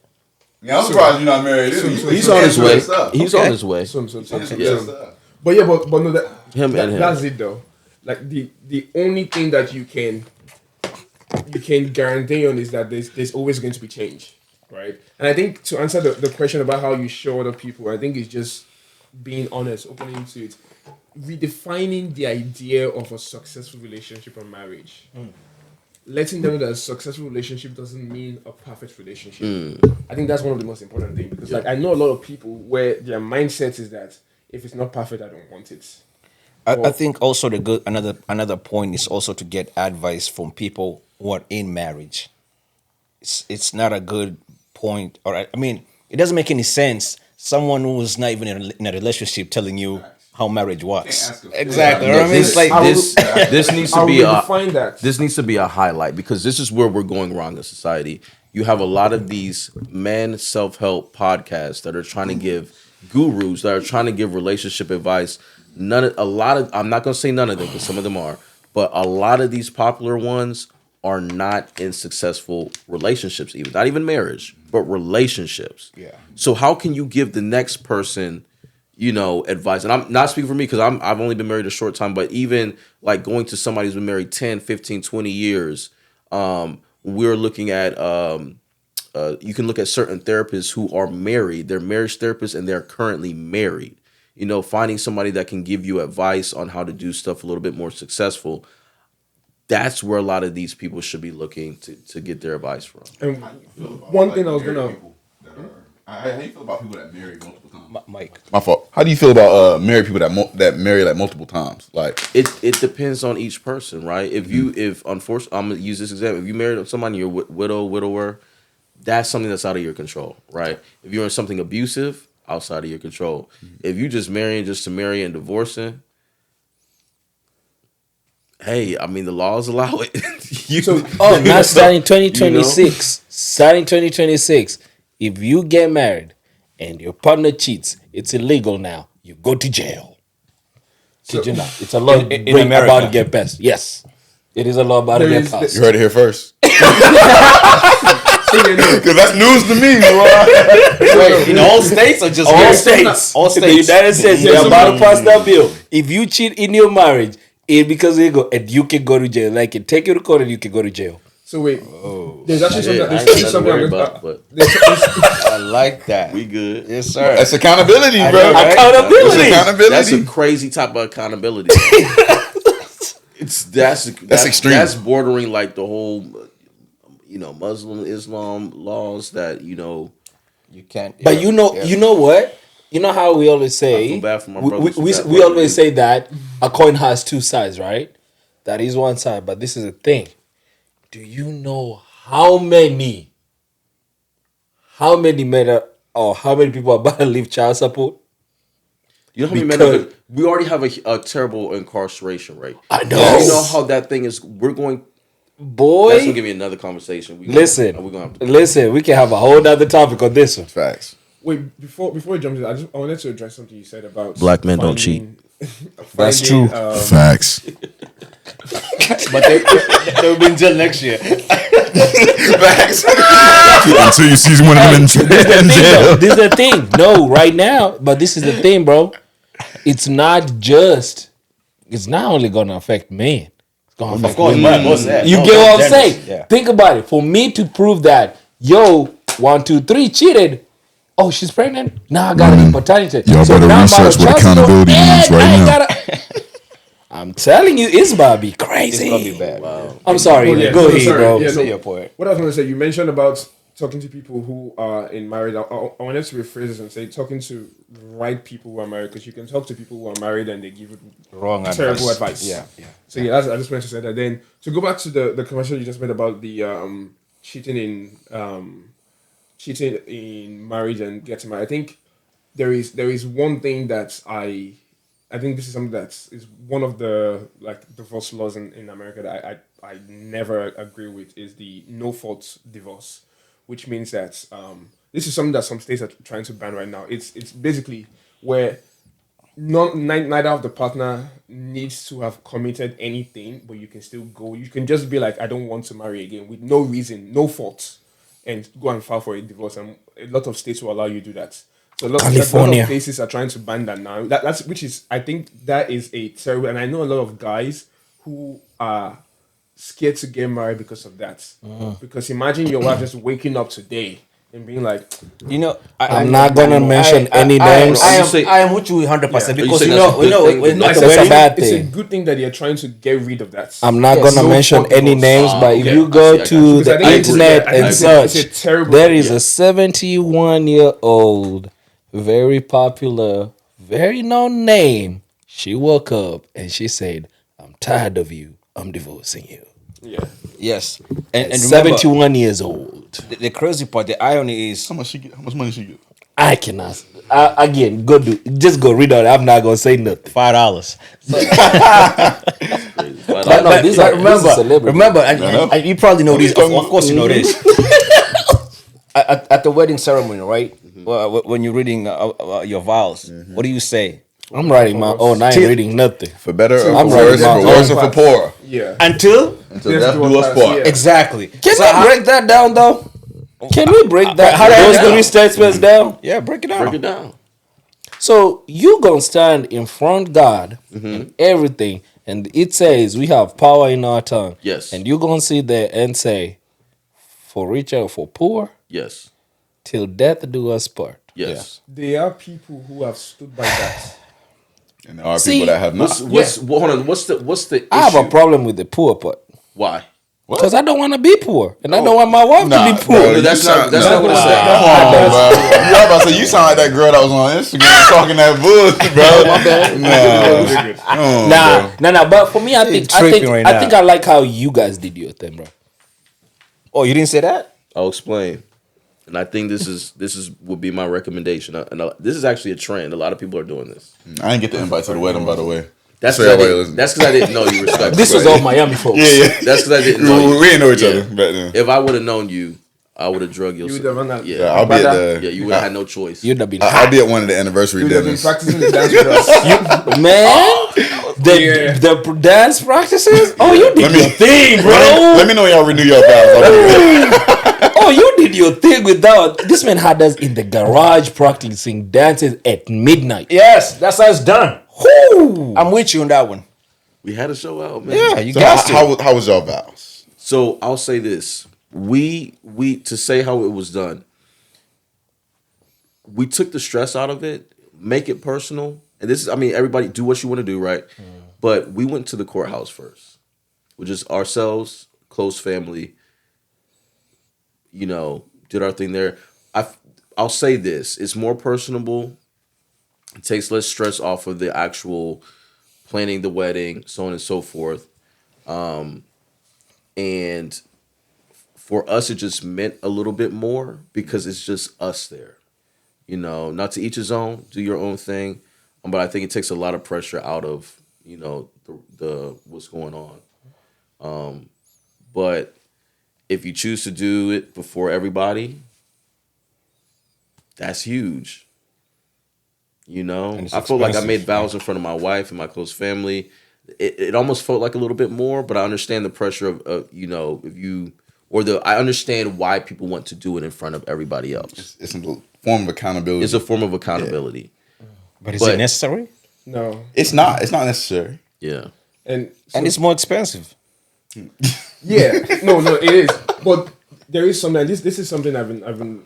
S4: Yeah, I'm surprised you're not married.
S7: He's on his way. He's on his way.
S2: But no,
S7: Him.
S2: that's it though. Like the only thing that you can guarantee on is that there's always going to be change, right? And I think to answer the question about how you show other people, I think it's just being honest, opening to it, redefining the idea of a successful relationship or marriage. Letting them know that a successful relationship doesn't mean a perfect relationship. I think that's one of the most important things because like I know a lot of people where their mindset is that if it's not perfect, I don't want it.
S1: I think also another point is also to get advice from people who are in marriage. It's not a good point, or I mean, it doesn't make any sense. Someone who's not even in a relationship telling you how marriage works. Exactly. You know what I mean? It's like
S7: This needs to
S2: I
S7: be
S2: will define that.
S7: This needs to be a highlight because this is where we're going wrong in society. You have a lot of these men self-help podcasts that are trying to give gurus that are trying to give relationship advice. I'm not going to say none of them because some of them are, but a lot of these popular ones are not in successful relationships, even not even marriage, but relationships.
S1: Yeah.
S7: So how can you give the next person, advice? And I'm not speaking for me because I've only been married a short time, but even like going to somebody who's been married 10, 15, 20 years, we're looking at, you can look at certain therapists who are married, they're marriage therapists and they're currently married. Finding somebody that can give you advice on how to do stuff a little bit more successful. That's where a lot of these people should be looking to get their advice from.
S2: And one thing I was gonna.
S4: How do you feel about people that marry multiple times?
S1: Mike.
S4: My fault. How do you feel about married people that marry like multiple times? Like
S7: it depends on each person, right? If unfortunately, I'm gonna use this example. If you married somebody, you're widower, that's something that's out of your control, right? If you're in something abusive, outside of your control. If you just marrying just to marry and divorcing, hey, I mean the laws allow it.
S6: Not starting 2026. Starting 2026. If you get married and your partner cheats, it's illegal now. You go to jail. Kid you not. It's a law
S1: in
S6: bring
S1: America.
S6: about to get passed. Yes. It is a law about to get passed.
S4: you heard it here first. Because that's news to me, bro.
S1: Wait, in all states or just
S6: All
S1: here?
S6: states.
S1: All
S6: The
S1: states.
S6: United States, they're about to pass that bill. If you cheat in your marriage, it's because they go and you can go to jail. Like it take you to court and you can go to jail.
S2: So wait, there's actually
S7: I ain't
S2: something.
S7: got nothing to worry about, but
S1: I like that.
S7: we good.
S1: Yes, sir.
S4: That's accountability, bro.
S1: know, right?
S6: Accountability.
S4: That's accountability.
S7: That's a crazy type of accountability. That's
S4: extreme.
S7: That's bordering like the whole, Muslim Islam laws that
S1: You can't.
S6: But you know what? You know how we always say,
S7: I feel bad for my brothers
S6: we
S7: with that,
S6: we
S7: but-
S6: always say that a coin has two sides, right? That is one side, but this is the thing. Do you know how many men are, or how many people are about to leave child support?
S7: You know how many men
S6: Because-
S7: we already have a terrible incarceration rate.
S6: I know.
S7: You know how that thing is. We're going.
S6: Boy,
S7: That's gonna give me another conversation. We're gonna have to.
S6: listen, we can have a whole other topic on this one.
S4: Facts.
S2: Wait, before we jump into that, I wanted to address something you said about
S7: Black men don't cheat.
S1: That's true.
S4: Facts.
S1: But they'll be in jail next year.
S4: Facts. Until you see one of them in jail.
S6: This is the thing. No, right now, but this is the thing, bro. It's not just it's not only gonna affect men. It's gonna affect
S1: Of course,
S6: women.
S1: right, most- yeah,
S6: You
S1: no,
S6: get what I'm
S1: genders,
S6: saying?
S1: yeah.
S6: Think about it. For me to prove that, 1, 2, 3 cheated. Oh, she's pregnant. Now I gotta be paternity.
S8: Y'all better
S6: now I'm about
S8: research
S6: to
S8: what
S6: child support,
S8: accountability means
S6: and
S8: right
S6: I ain't
S8: now.
S6: gotta- I'm telling you, it's about to be
S1: It's
S6: crazy.
S1: gonna be bad. Wow.
S6: I'm sorry.
S2: Oh, yeah,
S6: Go
S2: no,
S6: ahead,
S2: sorry.
S6: bro.
S2: Yeah,
S1: Say
S2: no.
S1: your point.
S2: What I was going to say, you mentioned about talking to people who are in marriage. I wanted to rephrase this and say talking to right people who are married, because you can talk to people who are married and they give you
S1: Wrong
S2: terrible advice.
S1: Yeah.
S2: So yeah, I just wanted to say that. Then to go back to the commercial you just made about the cheating in marriage and getting married. I think there is one thing that I think this is something that is one of the like divorce laws in America that I never agree with, is the no fault divorce, which means that this is something that some states are trying to ban right now. It's basically where neither of the partner needs to have committed anything, but you can still go. You can just be like, I don't want to marry again with no reason, no fault, and go and file for a divorce. And a lot of states will allow you to do that. So a lot
S6: California.
S2: of places are trying to ban that now. That's which is, I think that is a terrible. And I know a lot of guys who are scared to get married because of that. Because imagine your wife just waking up today and being like,
S1: You know,
S6: I'm not gonna mention any names.
S1: I am with you 100%
S2: Yeah.
S1: because
S7: saying
S1: you
S7: that's
S1: know,
S7: a
S1: you
S7: good
S1: know,
S7: thing?
S1: when-
S6: No,
S1: at
S6: it's
S1: the
S6: a
S1: wedding,
S6: bad
S2: it's a
S6: thing.
S2: good thing that they're trying to get rid of that.
S6: I'm not
S1: Yes,
S6: gonna
S2: no
S6: mention
S2: fault
S6: any
S2: divorce.
S6: names, but if
S2: Yeah,
S6: you
S7: I
S6: go
S7: see, I
S6: to
S7: got you.
S6: the
S2: Because I think
S6: internet
S2: I think
S6: and
S2: it's
S6: search,
S2: a terrible
S6: there
S2: thing.
S6: is a 71-year-old, very popular, very known name. She woke up and she said, "I'm tired of you. I'm divorcing you."
S2: Yeah.
S1: yes, and remember,
S6: 71 years old.
S1: the crazy part, the irony is,
S4: How much money she get?
S6: I cannot. Again, just go read on it. I'm not gonna say nothing.
S1: $5.
S6: But no, these are celebrities.
S1: remember, and you probably know this. Of course, you know this. At the wedding ceremony, right? When you're reading your vows, what do you say?
S6: I'm writing my own. I ain't reading nothing.
S4: For better or
S6: I'm
S4: for
S6: writing
S4: worse,
S6: my
S4: for worse
S6: own
S4: or for poorer.
S2: Yeah.
S1: Until
S4: Until
S2: Yes,
S4: death
S2: do
S4: do
S2: us
S4: us
S2: part,
S4: part.
S2: yeah.
S1: exactly.
S6: Can
S1: So
S6: we
S1: how-
S6: break that down, though? Can we break that?
S1: how
S6: Those
S1: down?
S6: three statements down.
S1: Yeah, break it down.
S7: Break it down.
S6: So you gonna stand in front of God and everything, and it says we have power in our tongue.
S7: Yes.
S6: And you gonna sit there and say, "For richer or for poor,
S7: Yes.
S6: till death do us part."
S7: Yes.
S2: There are people who have stood by that.
S4: And there are
S6: See,
S4: people that have not.
S7: Hold on. What's the issue?
S6: I have a problem with the poor part
S7: Why?
S6: because I don't want to be poor, and I don't want my wife
S4: Nah,
S6: to be poor.
S4: bro, you
S7: That's
S4: sound-
S7: not what I
S4: nah,
S7: said.
S4: Come on, bro. You about to say you sound like that girl that was on Instagram talking that bullshit, bro. My bad.
S6: Nah. But for me, I think
S1: tripping right
S6: I think
S1: now.
S6: I like how you guys did your thing, bro.
S1: Oh, you didn't say that?
S7: I'll explain. And I think this is would be my recommendation. This is actually a trend. A lot of people are doing this.
S4: I didn't get the invite to the wedding, by the way.
S7: That's
S4: So
S7: because
S4: everybody
S7: I didn't know you respect.
S6: This was all Miami folks.
S4: Yeah.
S7: That's because I didn't know you.
S4: We didn't know each
S7: Yeah.
S4: other back then.
S7: If I would have known you, I would have drug you.
S2: You would have run that.
S7: Yeah.
S4: I'll be at the.
S7: Yeah, you would have had no choice.
S6: You'd have been
S4: I'll be at one of the anniversary
S2: You would have been
S4: dinners.
S2: practicing the dance with us.
S6: man.
S2: Yeah.
S6: The dance practices. Oh, you did
S4: Let me-
S6: your thing, bro.
S4: Let me know when y'all renew your vows. I'll be there.
S6: Oh, you did your thing with that. This man had us in the garage practicing dances at midnight.
S1: Yes, that's how it's done.
S6: Whoo.
S1: I'm with you on that one.
S7: We had a show out, man.
S1: Yeah, you
S4: So
S1: got to.
S4: how was y'all vows?
S7: So I'll say this: we to say how it was done. We took the stress out of it, make it personal, and this is, I mean, everybody do what you want to do, right? But we went to the courthouse first, which is ourselves, close family. You know, did our thing there. I'll say this: it's more personable. It takes less stress off of the actual planning the wedding, so on and so forth. And for us, it just meant a little bit more because it's just us there. You know, not to each his own, do your own thing. But I think it takes a lot of pressure out of, you know, the what's going on. But if you choose to do it before everybody, that's huge. You know,
S1: And it's
S7: I felt like I
S1: expensive.
S7: made vows in front of my wife and my close family. It almost felt like a little bit more, but I understand the pressure of you know, if you I understand why people want to do it in front of everybody else.
S4: It's a form of accountability.
S7: It's a form of accountability.
S1: But is
S7: But-
S1: it necessary?
S2: No.
S4: It's not necessary.
S7: Yeah.
S2: And
S1: And it's more expensive.
S2: yeah, no, it is. But there is something. This is something I've been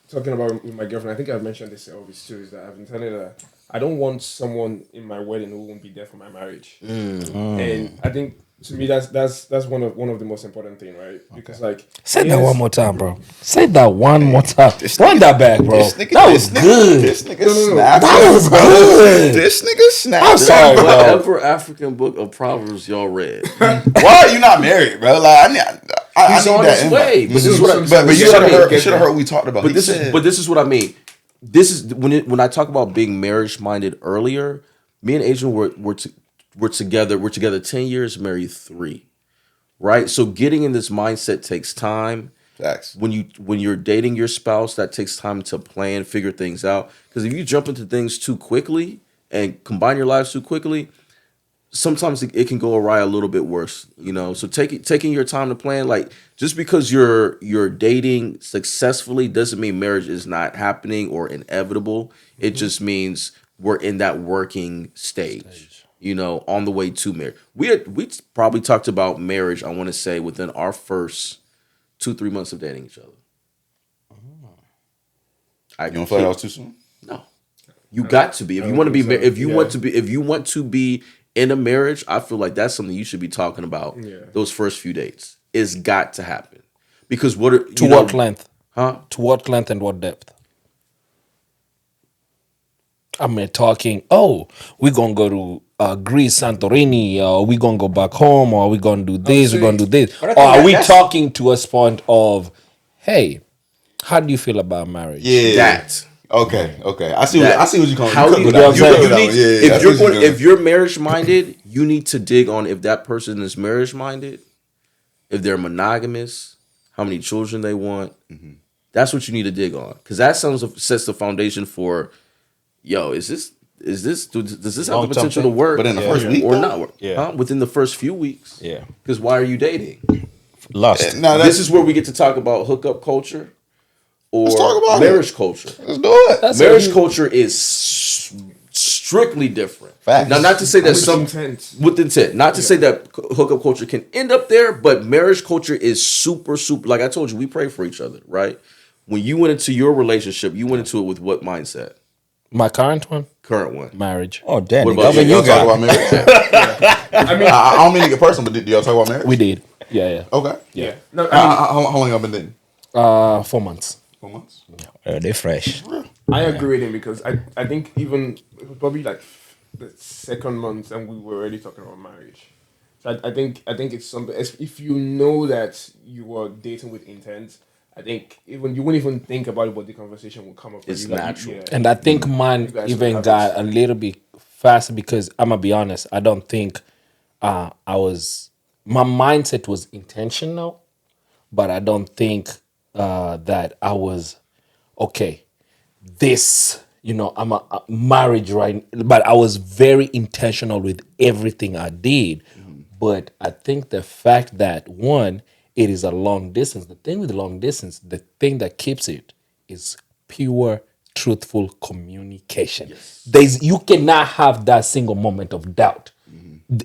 S2: talking about with my girlfriend. I think I've mentioned this to Elvis too. Is that I've been telling her I don't want someone in my wedding who won't be there for my marriage. And I think to me that's one of the most important thing, right? Because like
S6: Say that one more time, bro. Say that one more time. Run that back, bro.
S4: This nigga,
S6: That was good.
S4: This nigga snapped.
S6: That was good.
S4: This nigga snapped.
S6: I'm sorry, bro.
S7: Whatever African book of Proverbs y'all read.
S4: Why are you not married, bro? Like I
S7: He's
S4: need
S7: on
S4: that
S7: his way.
S4: invite.
S7: But this is what I,
S4: But you should have heard what we talked about.
S7: But
S4: He
S7: this
S4: said-
S7: is what I mean. This is when I talk about being marriage minded earlier. Me and Adrian we're together. We're together 10 years, married 3. Right. So getting in this mindset takes time.
S4: Facts.
S7: When you're dating your spouse, that takes time to plan, figure things out. Because if you jump into things too quickly and combine your lives too quickly, sometimes it can go awry a little bit worse, you know. So taking your time to plan, like just because you're dating successfully doesn't mean marriage is not happening or inevitable. It just means we're in that working stage, you know, on the way to marriage. We probably talked about marriage, I want to say, within our first 2-3 months of dating each other.
S4: You don't feel like that was too soon?
S7: No. You got to be. If you want to be if you want to be in a marriage, I feel like that's something you should be talking about. Those first few dates. It's got to happen. Because
S6: To what length?
S7: Huh?
S6: To what length and what depth? I mean, talking, we're going to go to Greece, Santorini, or we're going to go back home, or we're going to do this, we're going to do this.
S1: But I
S6: Or
S1: think
S6: are we
S1: that's-
S6: talking to a point of, hey, how do you feel about marriage?
S4: Yeah.
S7: That.
S4: Okay. I see what you're calling.
S7: How
S4: You
S7: you,
S4: could
S7: you
S4: go
S7: know
S4: down.
S7: what I'm
S4: You could
S7: saying?
S4: go
S7: You
S4: down.
S7: need,
S4: Yeah, I
S7: if
S4: see
S7: you're
S4: what you're doing.
S7: if you're marriage minded, you need to dig on if that person is marriage minded, if they're monogamous, how many children they want. That's what you need to dig on, because that sets the foundation for, does this have the
S1: Long-term
S7: potential to
S1: thing.
S7: work?
S4: But in the first week,
S7: or
S4: though?
S7: not work?
S1: Yeah.
S7: Huh? Within the first few weeks.
S1: Yeah.
S7: Because why are you dating?
S1: Lust.
S4: No,
S7: This is where we get to talk about hookup culture or
S4: talk about
S7: marriage culture.
S4: Let's do it.
S7: Marriage culture is strictly different.
S4: Facts.
S7: Now, not to say that
S2: With
S7: some
S2: intent.
S7: with intent, not to say that hookup culture can end up there, but marriage culture is super. Like I told you, we pray for each other, right? When you went into your relationship, you went into it with what mindset?
S6: My current one?
S7: Current one.
S6: Marriage.
S1: Oh, damn.
S7: What
S1: nigga.
S7: about
S1: I mean,
S7: you?
S1: you
S4: Y'all talk
S1: got
S4: about marriage?
S2: I mean,
S4: I don't mean to get personal, but did y'all talk about marriage?
S6: We did. Yeah.
S4: Okay.
S2: yeah. No, I mean,
S4: How long y'all been dating?
S6: 4 months.
S4: 4 months.
S1: They're fresh.
S2: I agree with him because I think even it was probably like the second month and we were already talking about marriage. So I think it's something, if you know that you are dating with intent, I think even you wouldn't even think about it, but the conversation will come up.
S7: It's
S2: You like,
S7: natural.
S2: yeah.
S6: And I think mine
S2: You guys
S6: even
S2: will have
S6: got
S2: it.
S6: a little bit faster because I'm gonna be honest. I don't think my mindset was intentional, but I don't think that I was okay. This, I'm a marriage right, but I was very intentional with everything I did. But I think the fact that one, it is a long distance. The thing with long distance, the thing that keeps it is pure, truthful communication. You cannot have that single moment of doubt.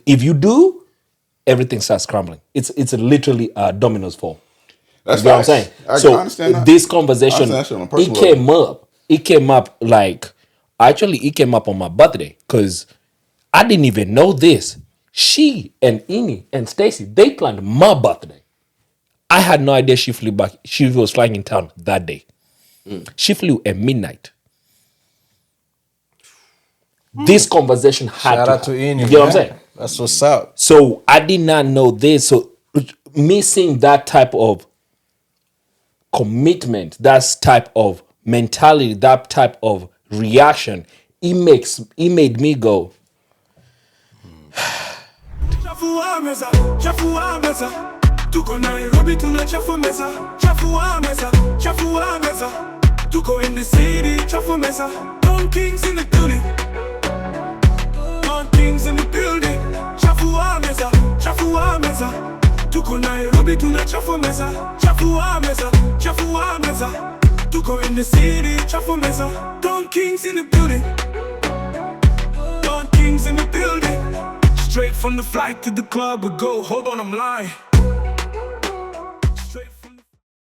S6: If you do, everything starts crumbling. It's literally a domino's fall.
S4: That's
S6: You know what I'm
S4: facts.
S6: saying?
S4: I understand that.
S6: This
S4: I
S6: conversation,
S4: understand that shit on a
S6: it
S4: personal
S6: came up. It came up it came up on my birthday because I didn't even know this. She and Ini and Stacy, they planned my birthday. I had no idea she flew back. She was flying in town that day. She flew at midnight. This conversation had
S1: Shout
S6: to
S1: out to Ini.
S6: You get what I'm
S1: man.
S6: saying?
S1: That's what's up.
S6: So I did not know this. So me seeing that type of commitment, that type of mentality, that type of reaction, it made me go,
S5: Chafuwa Meza, Chafuwa Meza. Tuko Nairobi tuna Chafuwa Meza, Chafuwa Meza, Chafuwa Meza. Tuko in the city, Chafuwa Meza. Don Kings in the building. Don Kings in the building. Chafuwa Meza, Chafuwa Meza. Tuko Nairobi tuna Chafuwa Meza, Chafuwa Meza, Chafuwa Meza. Tuko in the city, Chafuwa Meza. Don Kings in the building. Don Kings in the building. Straight from the flight to the club we go. Hold on, I'm lying.